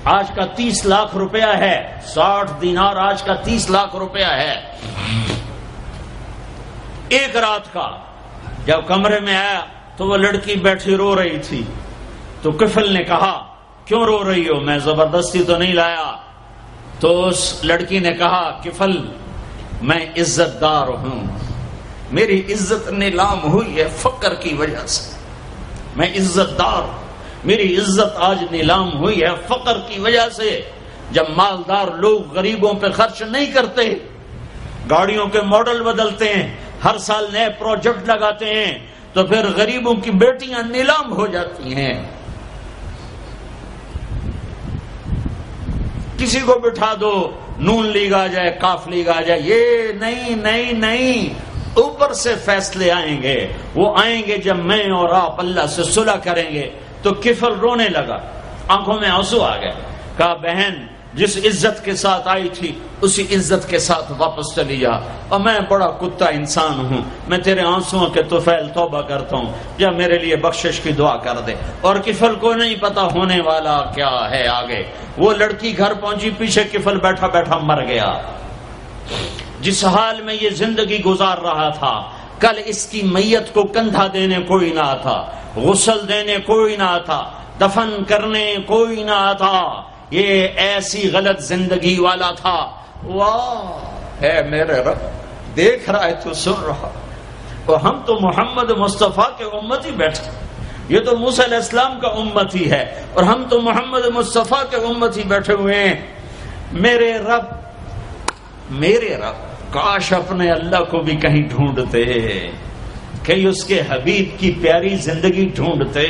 آج کا 30 لاکھ روپیہ ہے. 60 دینار آج کا 30 لاکھ روپیہ ہے ایک رات کا. جب کمرے میں آیا تو وہ لڑکی بیٹھی رو رہی تھی. تو کفل نے کہا کیوں رو رہی ہو؟ میں زبردستی تو نہیں لایا. تو اس لڑکی نے کہا کفل میں عزت دار ہوں، میری عزت نیلام ہوئی ہے فقر کی وجہ سے. میں عزت دار، میری عزت آج نیلام ہوئی ہے فقر کی وجہ سے. جب مالدار لوگ غریبوں پہ خرچ نہیں کرتے، گاڑیوں کے ماڈل بدلتے ہیں، ہر سال نئے پروجیکٹ لگاتے ہیں، تو پھر غریبوں کی بیٹیاں نیلام ہو جاتی ہیں. کسی کو بٹھا دو، نون لیگ آ جائے، کاف لیگ آ جائے، یہ نہیں اوپر سے فیصلے آئیں گے. وہ آئیں گے جب میں اور آپ اللہ سے صلح کریں گے. تو کفل رونے لگا، آنکھوں میں آنسو آ گئے. کہا بہن جس عزت کے ساتھ آئی تھی اسی عزت کے ساتھ واپس چلی جا، اور میں بڑا کتا انسان ہوں، میں تیرے آنسوؤں کے طفیل توبہ کرتا ہوں، یا میرے لیے بخشش کی دعا کر دے۔ اور کفل کو نہیں پتا ہونے والا کیا ہے آگے۔ وہ لڑکی گھر پہنچی، پیچھے کفل بیٹھا بیٹھا مر گیا۔ جس حال میں یہ زندگی گزار رہا تھا، کل اس کی میت کو کندھا دینے کوئی نہ تھا، غسل دینے کوئی نہ تھا، دفن کرنے کوئی نہ تھا، یہ ایسی غلط زندگی والا تھا۔ واہ ہے میرے رب، دیکھ رہا ہے تو سن رہا، اور ہم تو محمد مصطفیٰ کے امتی بیٹھے، یہ تو موسیٰ علیہ السلام کا امتی ہے اور ہم تو محمد مصطفیٰ کے امتی بیٹھے ہوئے ہیں۔ میرے رب کاش اپنے اللہ کو بھی کہیں ڈھونڈتے، کہیں اس کے حبیب کی پیاری زندگی ڈھونڈتے۔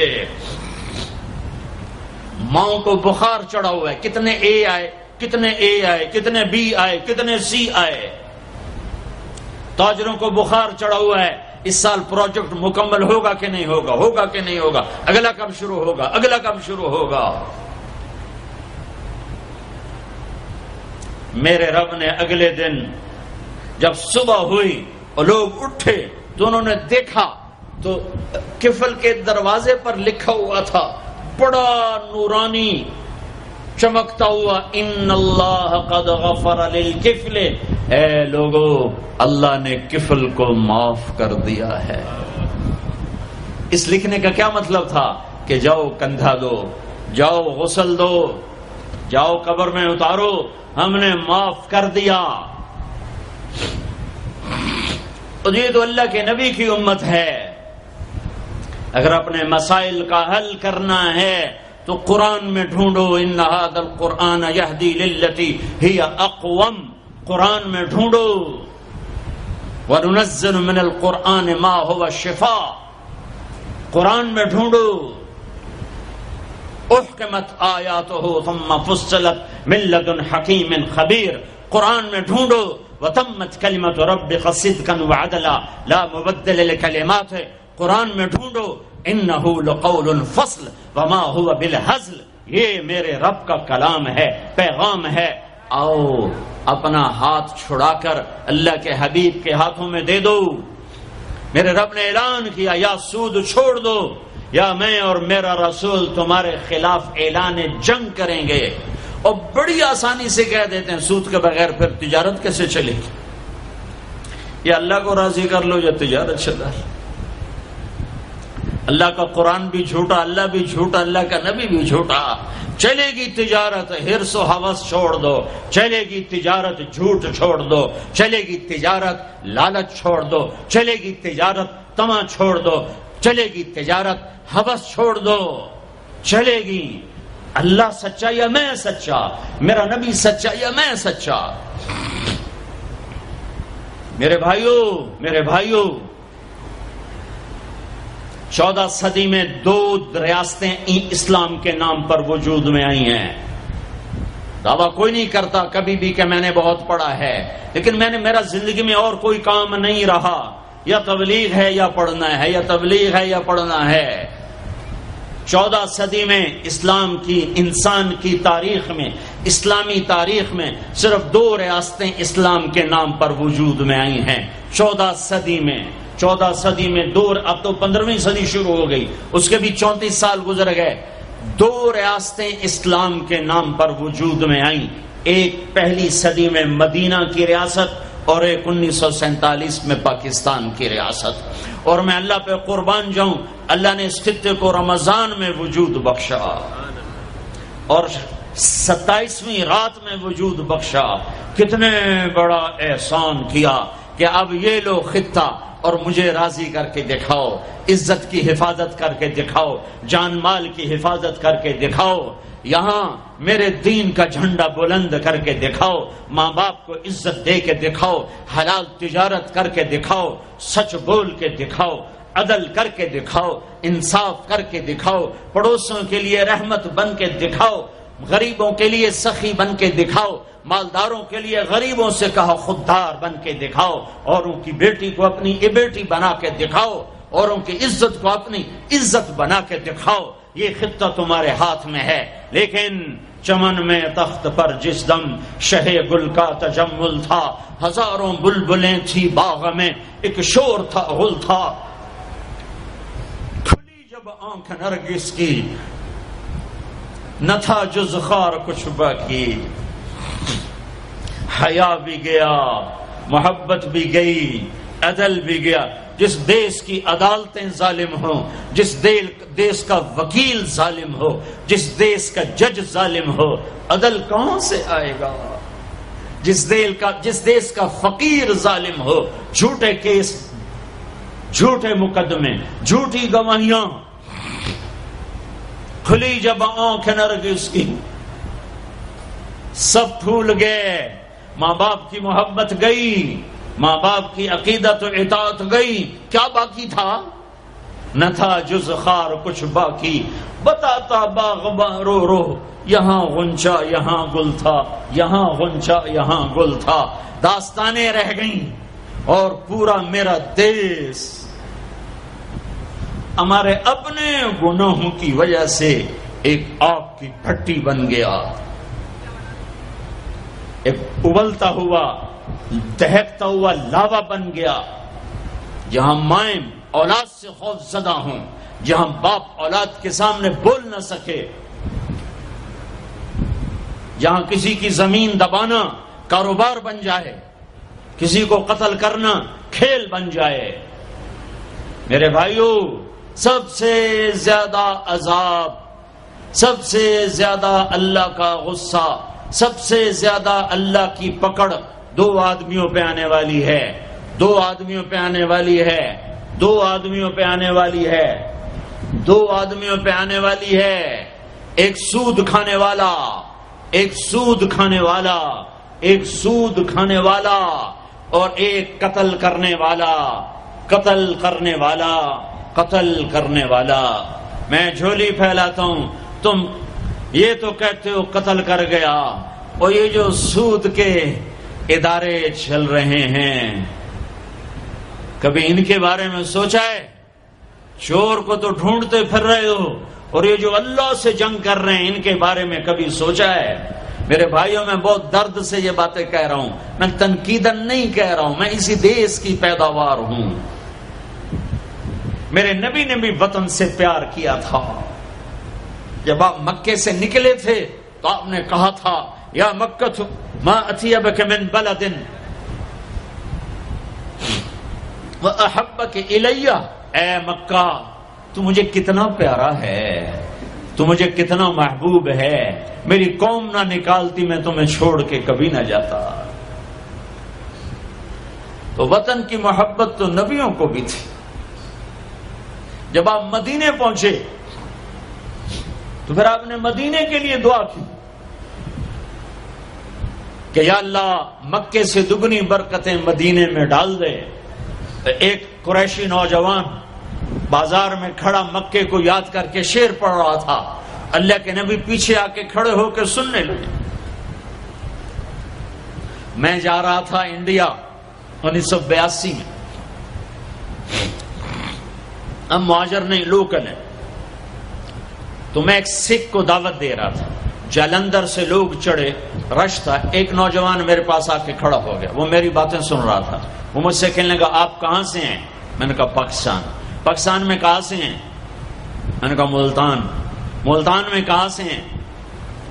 ماؤں کو بخار چڑھا ہوا ہے، کتنے اے آئے، کتنے بی آئے، کتنے سی آئے۔ تاجروں کو بخار چڑھا ہوا ہے، اس سال پروجیکٹ مکمل ہوگا کہ نہیں ہوگا کہ نہیں ہوگا، اگلا کب شروع ہوگا۔ میرے رب نے اگلے دن جب صبح ہوئی اور لوگ اٹھے تو انہوں نے دیکھا تو کفل کے دروازے پر لکھا ہوا تھا بڑا نورانی چمکتا ہوا، ان اللہ قد غفر للکفل، اے لوگو اللہ نے کفل کو معاف کر دیا ہے۔ اس لکھنے کا کیا مطلب تھا کہ جاؤ کندھا دو، جاؤ غسل دو، جاؤ قبر میں اتارو، ہم نے معاف کر دیا۔ اور یہ تو اللہ کے نبی کی امت ہے۔ اگر اپنے مسائل کا حل کرنا ہے تو قرآن میں ڈھونڈو، ان ھذا القرآن یہدی للتی ہی اقوم، قرآن میں ڈھونڈو۔ وننزل من القرآن ما هو شفاء، قرآن میں ڈھونڈو۔ احکمت آیاتہ ثم فصلت من لدن حکیم خبیر، قرآن میں ڈھونڈو۔ وتمت کلمۃ ربک صدقا وعدلا لا مبدل لکلماتہ، قرآن میں ڈھونڈو۔ انہ لقول فصل وما هو بالہزل، یہ میرے رب کا کلام ہے، پیغام ہے۔ آؤ اپنا ہاتھ چھڑا کر اللہ کے حبیب کے ہاتھوں میں دے دو۔ میرے رب نے اعلان کیا، یا سود چھوڑ دو یا میں اور میرا رسول تمہارے خلاف اعلان جنگ کریں گے۔ اور بڑی آسانی سے کہہ دیتے ہیں سود کے بغیر پھر تجارت کیسے چلے گی؟ یا اللہ کو راضی کر لو یا تجارت چلا۔ اللہ کا قرآن بھی جھوٹا، اللہ بھی جھوٹا، اللہ کا نبی بھی جھوٹا۔ چلے گی تجارت، حرص و ہوس چھوڑ دو، چلے گی تجارت، جھوٹ چھوڑ دو، چلے گی تجارت، لالچ چھوڑ دو، چلے گی تجارت، طمع چھوڑ دو، چلے گی تجارت، ہوس چھوڑ دو، چلے گی۔ اللہ سچا یا میں سچا، میرا نبی سچا یا میں سچا۔ میرے بھائیوں 14 صدی میں 2 ریاستیں اسلام کے نام پر وجود میں آئی ہیں۔ دعویٰ کوئی نہیں کرتا کبھی بھی کہ میں نے بہت پڑھا ہے، لیکن میرا زندگی میں اور کوئی کام نہیں رہا، یا تبلیغ ہے یا پڑھنا ہے، یا تبلیغ ہے یا پڑھنا ہے۔ 14 صدی میں اسلام کی، انسان کی تاریخ میں، اسلامی تاریخ میں صرف 2 ریاستیں اسلام کے نام پر وجود میں آئی ہیں 14 صدی میں۔ 14 صدی میں 2، اب تو 15ویں صدی شروع ہو گئی، اس کے بھی 34 سال گزر گئے۔ 2 ریاستیں اسلام کے نام پر وجود میں آئیں، ایک پہلی صدی میں مدینہ کی ریاست اور ایک 1947 میں پاکستان کی ریاست۔ اور میں اللہ پہ قربان جاؤں، اللہ نے اس خطے کو رمضان میں وجود بخشا اور 27ویں رات میں وجود بخشا۔ کتنے بڑا احسان کیا کہ اب یہ لو خطہ اور مجھے راضی کر کے دکھاؤ، عزت کی حفاظت کر کے دکھاؤ، جان مال کی حفاظت کر کے دکھاؤ، یہاں میرے دین کا جھنڈا بلند کر کے دکھاؤ، ماں باپ کو عزت دے کے دکھاؤ، حلال تجارت کر کے دکھاؤ، سچ بول کے دکھاؤ، عدل کر کے دکھاؤ، انصاف کر کے دکھاؤ، پڑوسوں کے لیے رحمت بن کے دکھاؤ، غریبوں کے لیے سخی بن کے دکھاؤ، مالداروں کے لیے غریبوں سے کہا خوددار بن کے دکھاؤ، اوروں کی بیٹی کو اپنی بیٹی بنا کے دکھاؤ، اوروں کی عزت کو اپنی عزت بنا کے دکھاؤ۔ یہ خطہ تمہارے ہاتھ میں ہے، لیکن چمن میں تخت پر جس دم شہ گل کا تجمل تھا، ہزاروں بلبلیں تھی باغ میں، ایک شور تھا غل تھا، کھلی جب آنکھ نرگس کی نہ تھا جز خار کچھ باقی، حیا بھی گیا، محبت بھی گئی، عدل بھی گیا۔ جس دیس کی عدالتیں ظالم ہوں، جس دیس کا وکیل ظالم ہو، جس دیس کا جج ظالم ہو، عدل کہاں سے آئے گا؟ جس دیس کا فقیر ظالم ہو، جھوٹے کیس، جھوٹے مقدمے، جھوٹی گواہیاں، کھلی جب آنکھ نرگس کی، سب پھول گئے، ماں باپ کی محبت گئی، ماں باپ کی عقیدت و اطاعت گئی، کیا باقی تھا؟ نہ تھا جز خار کچھ باقی، بتاتا باغباں رو رو، یہاں غنچہ یہاں گل تھا، یہاں غنچہ یہاں گل تھا، داستانیں رہ گئیں، اور پورا میرا دیس ہمارے اپنے گناہوں کی وجہ سے ایک آگ کی بھٹی بن گیا، ایک ابلتا ہوا دہکتا ہوا لاوا بن گیا، جہاں مائیں اولاد سے خوف زدہ ہوں، جہاں باپ اولاد کے سامنے بول نہ سکے، جہاں کسی کی زمین دبانا کاروبار بن جائے، کسی کو قتل کرنا کھیل بن جائے۔ میرے بھائیوں، سب سے زیادہ عذاب، سب سے زیادہ اللہ کا غصہ، سب سے زیادہ اللہ کی پکڑ دو آدمیوں پہ آنے والی ہے، دو آدمیوں پہ آنے والی ہے، دو آدمیوں پہ آنے والی ہے، دو آدمیوں پہ آنے والی ہے، ایک سود کھانے والا، ایک سود کھانے والا، ایک سود کھانے والا، اور ایک قتل کرنے والا، قتل کرنے والا، قتل کرنے والا۔ میں جھولی پھیلاتا ہوں، تم یہ تو کہتے ہو قتل کر گیا، اور یہ جو سود کے ادارے چل رہے ہیں، کبھی ان کے بارے میں سوچا ہے؟ چور کو تو ڈھونڈتے پھر رہے ہو، اور یہ جو اللہ سے جنگ کر رہے ہیں، ان کے بارے میں کبھی سوچا ہے؟ میرے بھائیوں، میں بہت درد سے یہ باتیں کہہ رہا ہوں، میں تنقیدن نہیں کہہ رہا ہوں، میں اسی دیس کی پیداوار ہوں۔ میرے نبی نے بھی وطن سے پیار کیا تھا۔ جب آپ مکے سے نکلے تھے تو آپ نے کہا تھا، یا مکہ ما اطیبک من بلد واحبک الی، اے مکہ تو مجھے کتنا پیارا ہے، تو مجھے کتنا محبوب ہے، میری قوم نہ نکالتی میں تمہیں چھوڑ کے کبھی نہ جاتا۔ تو وطن کی محبت تو نبیوں کو بھی تھی۔ جب آپ مدینے پہنچے تو پھر آپ نے مدینے کے لیے دعا کی کہ یا اللہ مکے سے دگنی برکتیں مدینے میں ڈال دے۔ ایک قریشی نوجوان بازار میں کھڑا مکے کو یاد کر کے شعر پڑھ رہا تھا، اللہ کے نبی پیچھے آ کے کھڑے ہو کے سننے لگے۔ میں جا رہا تھا انڈیا 1982 میں، ہم مہاجر نہیں، لوکل ہیں، تو میں ایک سکھ کو دعوت دے رہا تھا، جلندر سے لوگ چڑھے، رش تھا، ایک نوجوان میرے پاس آ کے کھڑا ہو گیا، وہ میری باتیں سن رہا تھا، وہ مجھ سے کہنے لگا آپ کہاں سے ہیں؟ میں نے کہا پاکستان۔ پاکستان میں کہاں سے ہیں؟ میں نے کہا ملتان۔ ملتان میں کہاں سے ہیں؟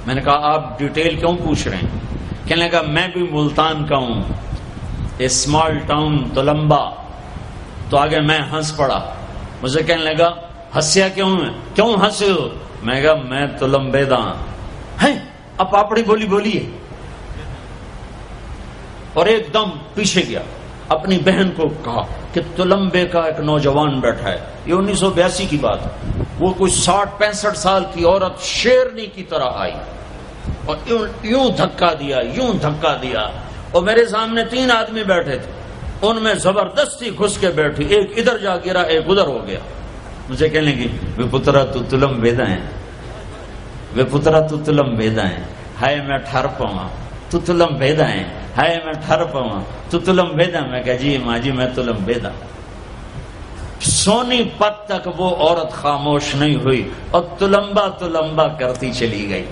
میں نے کہا آپ ڈیٹیل کیوں پوچھ رہے ہیں؟ کہنے لگا میں بھی ملتان کا ہوں، اسمال ٹاؤن تلمبا۔ تو آگے میں ہنس پڑا، مجھے کہنے لگا ہنسیا کیوں ہے، کیوں ہنسے ہو؟ میں کہا میں تلمبے دا ہیں، اب پاپڑی بولی بولیے، اور ایک دم پیچھے گیا، اپنی بہن کو کہا کہ تلمبے کا ایک نوجوان بیٹھا ہے، یہ 1982 کی بات ہے، وہ کوئی 60-65 سال کی عورت شیرنی کی طرح آئی اور یوں دھکا دیا، یوں دھکا دیا، اور میرے سامنے 3 آدمی بیٹھے تھے، ان میں زبردستی گھس کے بیٹھی، ایک ادھر جا گرا، ایک ادھر ہو گیا۔ مجھے کہنے لگی وے پترا تو تلم بیدا ہے، وے پترا تو تلم بیدا ہے، ہائے میں ٹھر پاواں تو تلم بیدا ہے، ہائے میں ٹھر پاواں تو تلم بیدا۔ میں کہا جی ماں جی میں تلم بیدا۔ سونی پت تک وہ عورت خاموش نہیں ہوئی اور تلمبا تلمبا کرتی چلی گئی۔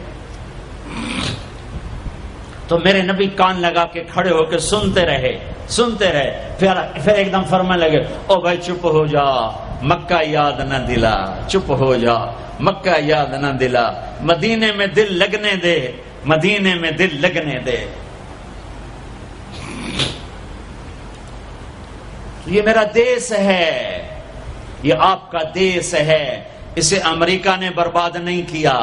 تو میرے نبی کان لگا کے کھڑے ہو کے سنتے رہے. پھر ایک دم فرمانے لگے او بھائی چپ ہو جا، مکہ یاد نہ دلا، چپ ہو جا، مکہ یاد نہ دلا، مدینے میں دل لگنے دے، مدینے میں دل لگنے دے. یہ میرا دیس ہے، یہ آپ کا دیس ہے. اسے امریکہ نے برباد نہیں کیا.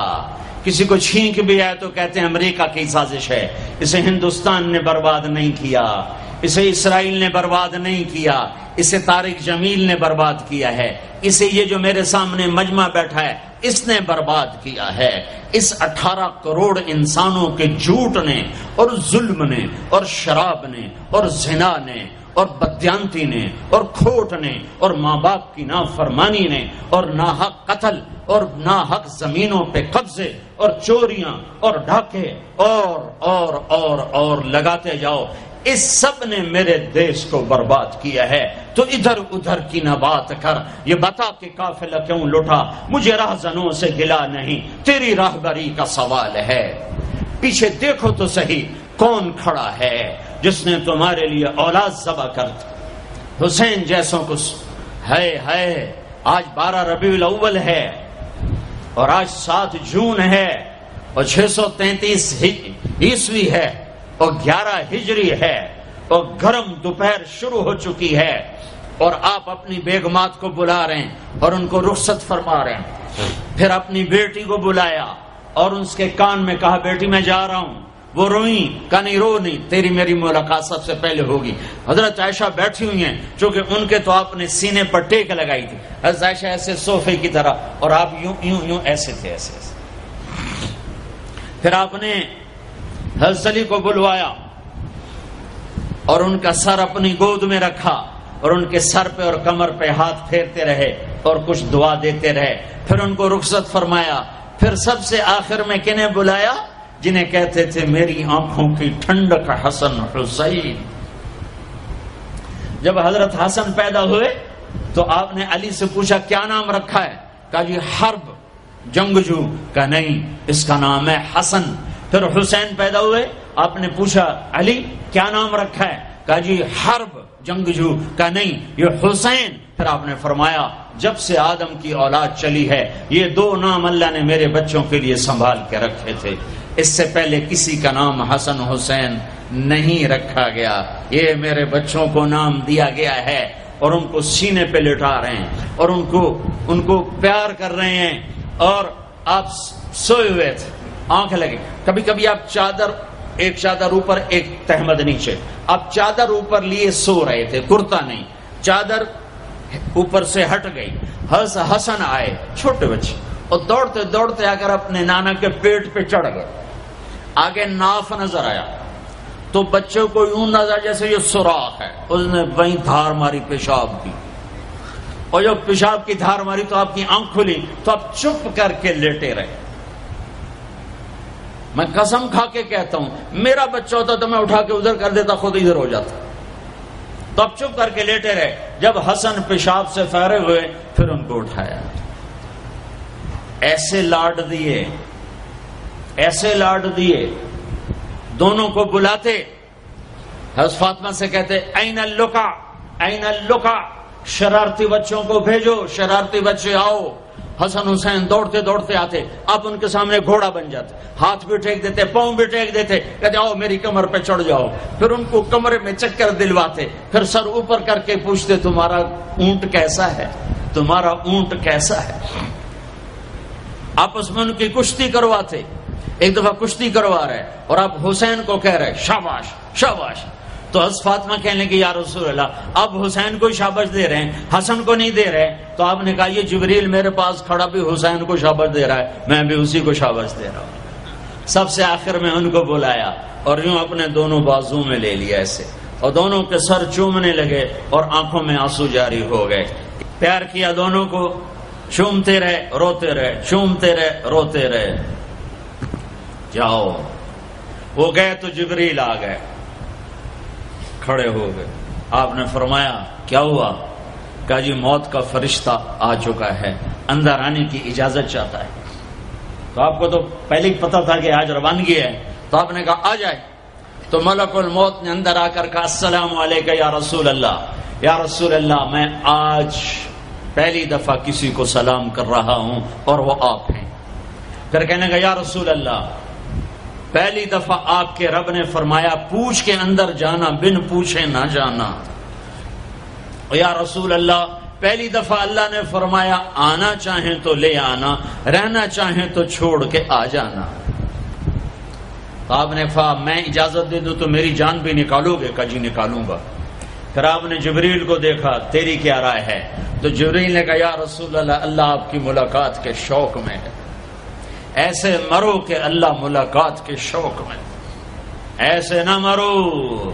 کسی کو چھینک بھی آئے تو کہتے ہیں امریکہ کی سازش ہے. اسے ہندوستان نے برباد نہیں کیا، اسے اسرائیل نے برباد نہیں کیا، اسے طارق جمیل نے برباد کیا ہے، اسے یہ جو میرے سامنے مجمع بیٹھا ہے اس نے برباد کیا ہے. اس 18 کروڑ انسانوں کے جھوٹ نے اور ظلم نے اور شراب نے اور زنا نے اور بدیانتی نے اور کھوٹ نے اور ماں باپ کی نافرمانی نے اور ناحق قتل اور ناحق زمینوں پہ قبضے اور چوریاں اور ڈھاکے اور لگاتے جاؤ، اس سب نے میرے دیش کو برباد کیا ہے. تو ادھر ادھر کی نہ بات کر، یہ بتا کہ قافلہ کیوں لٹا، مجھے راہزنوں سے گلا نہیں، تیری راہبری کا سوال ہے. پیچھے دیکھو تو صحیح کون کھڑا ہے جس نے تمہارے لیے اولاد ذبح کر دی. حسین جیسوں کو ہے. آج 12 ربیع الاول ہے اور آج 7 جون ہے اور 633 عیسوی ہے اور 11 ہجری ہے اور گرم دوپہر شروع ہو چکی ہے اور آپ اپنی بیگمات کو بلا رہے ہیں اور ان کو رخصت فرما رہے ہیں. پھر اپنی بیٹی کو بلایا اور اس کے کان میں کہا بیٹی میں جا رہا ہوں. وہ روئی، کہا نہیں رو نہیں، تیری میری ملاقات سب سے پہلے ہوگی. حضرت عائشہ بیٹھی ہوئی ہیں چونکہ ان کے تو آپ نے سینے پر ٹیک لگائی تھی. حضرت عائشہ ایسے صوفے کی طرح اور آپ یوں یوں یوں ایسے تھے ایسے. پھر آپ نے حضرت علی کو بلوایا اور ان کا سر اپنی گود میں رکھا اور ان کے سر پہ اور کمر پہ ہاتھ پھیرتے رہے اور کچھ دعا دیتے رہے. پھر ان کو رخصت فرمایا. پھر سب سے آخر میں کنہیں بلایا؟ جنہیں کہتے تھے میری آنکھوں کی ٹھنڈک حسن حسین. جب حضرت حسن پیدا ہوئے تو آپ نے علی سے پوچھا کیا نام رکھا ہے؟ کہا جی حرب، جنگجو. کہا نہیں، اس کا نام ہے حسن. پھر حسین پیدا ہوئے، آپ نے پوچھا علی کیا نام رکھا ہے؟ کہا جی حرب، جنگجو. کہا نہیں، یہ حسین. پھر آپ نے فرمایا جب سے آدم کی اولاد چلی ہے یہ 2 نام اللہ نے میرے بچوں کے لیے سنبھال کے رکھے تھے، اس سے پہلے کسی کا نام حسن حسین نہیں رکھا گیا. یہ میرے بچوں کو نام دیا گیا ہے اور ان کو سینے پہ لٹا رہے ہیں اور ان کو پیار کر رہے ہیں. اور آپ سوئے ہوئے تھے، آنکھ لگے. کبھی کبھی آپ ایک چادر اوپر ایک تہمد نیچے، آپ چادر اوپر لیے سو رہے تھے، کرتا نہیں، چادر اوپر سے ہٹ گئی. حسن آئے چھوٹے بچے اور دوڑتے دوڑتے آ کر اپنے نانا کے پیٹ پہ چڑھ گئے. آگے ناف نظر آیا تو بچوں کو یوں نظر جیسے یہ سوراخ ہے. اس نے وہیں دھار ماری پیشاب کی اور جب پیشاب کی دھار ماری تو آپ کی آنکھ کھلی تو آپ چپ کر کے لیٹے رہے. میں قسم کھا کے کہتا ہوں میرا بچہ ہوتا تو میں اٹھا کے ادھر کر دیتا، خود ادھر ہو جاتا. تو اب چپ کر کے لیٹے رہے. جب حسن پیشاب سے فارغ ہوئے پھر ان کو اٹھایا. ایسے لاڈ دیے، ایسے لاڈ دیے. دونوں کو بلاتے، حضرت فاطمہ سے کہتے این اللقا، این اللقا، شرارتی بچوں کو بھیجو، شرارتی بچے آؤ. حسن حسین دوڑتے دوڑتے آتے، آپ ان کے سامنے گھوڑا بن جاتے، ہاتھ بھی ٹیک دیتے، پاؤں بھی ٹیک دیتے، کہتے آؤ میری کمر پہ چڑھ جاؤ. پھر ان کو کمرے میں چکر دلواتے، پھر سر اوپر کر کے پوچھتے تمہارا اونٹ کیسا ہے، تمہارا اونٹ کیسا ہے. آپس میں ان کی کشتی کرواتے. ایک دفعہ کشتی کروا رہے اور آپ حسین کو کہہ رہے شاباش شاباش. تو حضرت فاطمہ کہنے لگی یا رسول اللہ آپ حسین کو شاباش دے رہے ہیں، حسن کو نہیں دے رہے. تو آپ نے کہا یہ جبریل میرے پاس کھڑا بھی حسین کو شاباش دے رہا ہے، میں بھی اسی کو شاباش دے رہا ہوں. سب سے آخر میں ان کو بلایا اور یوں اپنے دونوں بازو میں لے لیا ایسے اور دونوں کے سر چومنے لگے اور آنکھوں میں آنسو جاری ہو گئے. پیار کیا دونوں کو، چومتے رہے روتے رہے، چومتے رہے روتے رہے. جاؤ. وہ گئے تو جبریل آ گئے، کھڑے ہو گئے. آپ نے فرمایا کیا ہوا؟ کہا جی موت کا فرشتہ آ چکا ہے، اندر آنے کی اجازت چاہتا ہے. تو آپ کو تو پہلے ہی پتا تھا کہ آج روانگی ہے، تو آپ نے کہا آ جائے. تو ملک الموت نے اندر آ کر کہا السلام علیکم یا رسول اللہ، یا رسول اللہ میں آج پہلی دفعہ کسی کو سلام کر رہا ہوں اور وہ آپ ہیں۔ پھر کہنے لگا یا رسول اللہ پہلی دفعہ آپ کے رب نے فرمایا پوچھ کے اندر جانا، بن پوچھے نہ جانا۔ یا رسول اللہ پہلی دفعہ اللہ نے فرمایا آنا چاہیں تو لے آنا، رہنا چاہیں تو چھوڑ کے آ جانا۔ تو آپ نے کہا میں اجازت دے دوں تو میری جان بھی نکالو گے؟ کہا جی نکالوں گا۔ پھر آپ نے جبریل کو دیکھا تیری کیا رائے ہے؟ تو جبریل نے کہا یا رسول اللہ اللہ آپ کی ملاقات کے شوق میں ہے، ایسے مرو کہ اللہ ملاقات کے شوق میں، ایسے نہ مرو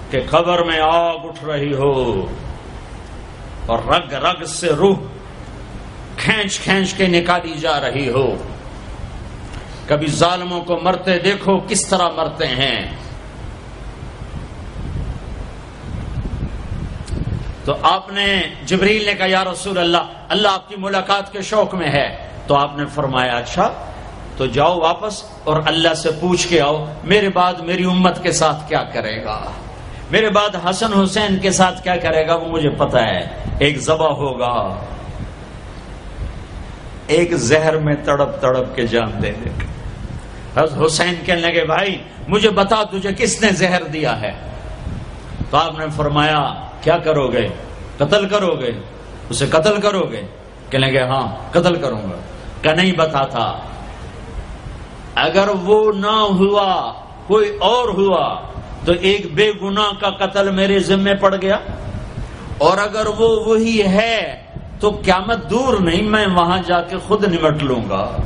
کہ قبر میں آگ اٹھ رہی ہو اور رگ رگ سے روح کھینچ کھینچ کے نکالی جا رہی ہو۔ کبھی ظالموں کو مرتے دیکھو کس طرح مرتے ہیں۔ تو آپ نے جبریل نے کہا یا رسول اللہ اللہ آپ کی ملاقات کے شوق میں ہے۔ تو آپ نے فرمایا اچھا تو جاؤ واپس اور اللہ سے پوچھ کے آؤ میرے بعد میری امت کے ساتھ کیا کرے گا، میرے بعد حسن حسین کے ساتھ کیا کرے گا وہ مجھے پتا ہے۔ ایک ذبح ہوگا، ایک زہر میں تڑپ تڑپ کے جان دے دے گا۔ حضرت حسین کہنے لگے بھائی مجھے بتا تجھے کس نے زہر دیا ہے؟ تو آپ نے فرمایا کیا کرو گے؟ قتل کرو گے؟ اسے قتل کرو گے؟ کہنے لگے ہاں قتل کروں گا۔ کہ نہیں بتاتا، اگر وہ نہ ہوا کوئی اور ہوا تو ایک بے گناہ کا قتل میرے ذمے پڑ گیا، اور اگر وہ وہی ہے تو قیامت دور نہیں، میں وہاں جا کے خود نمٹ لوں گا۔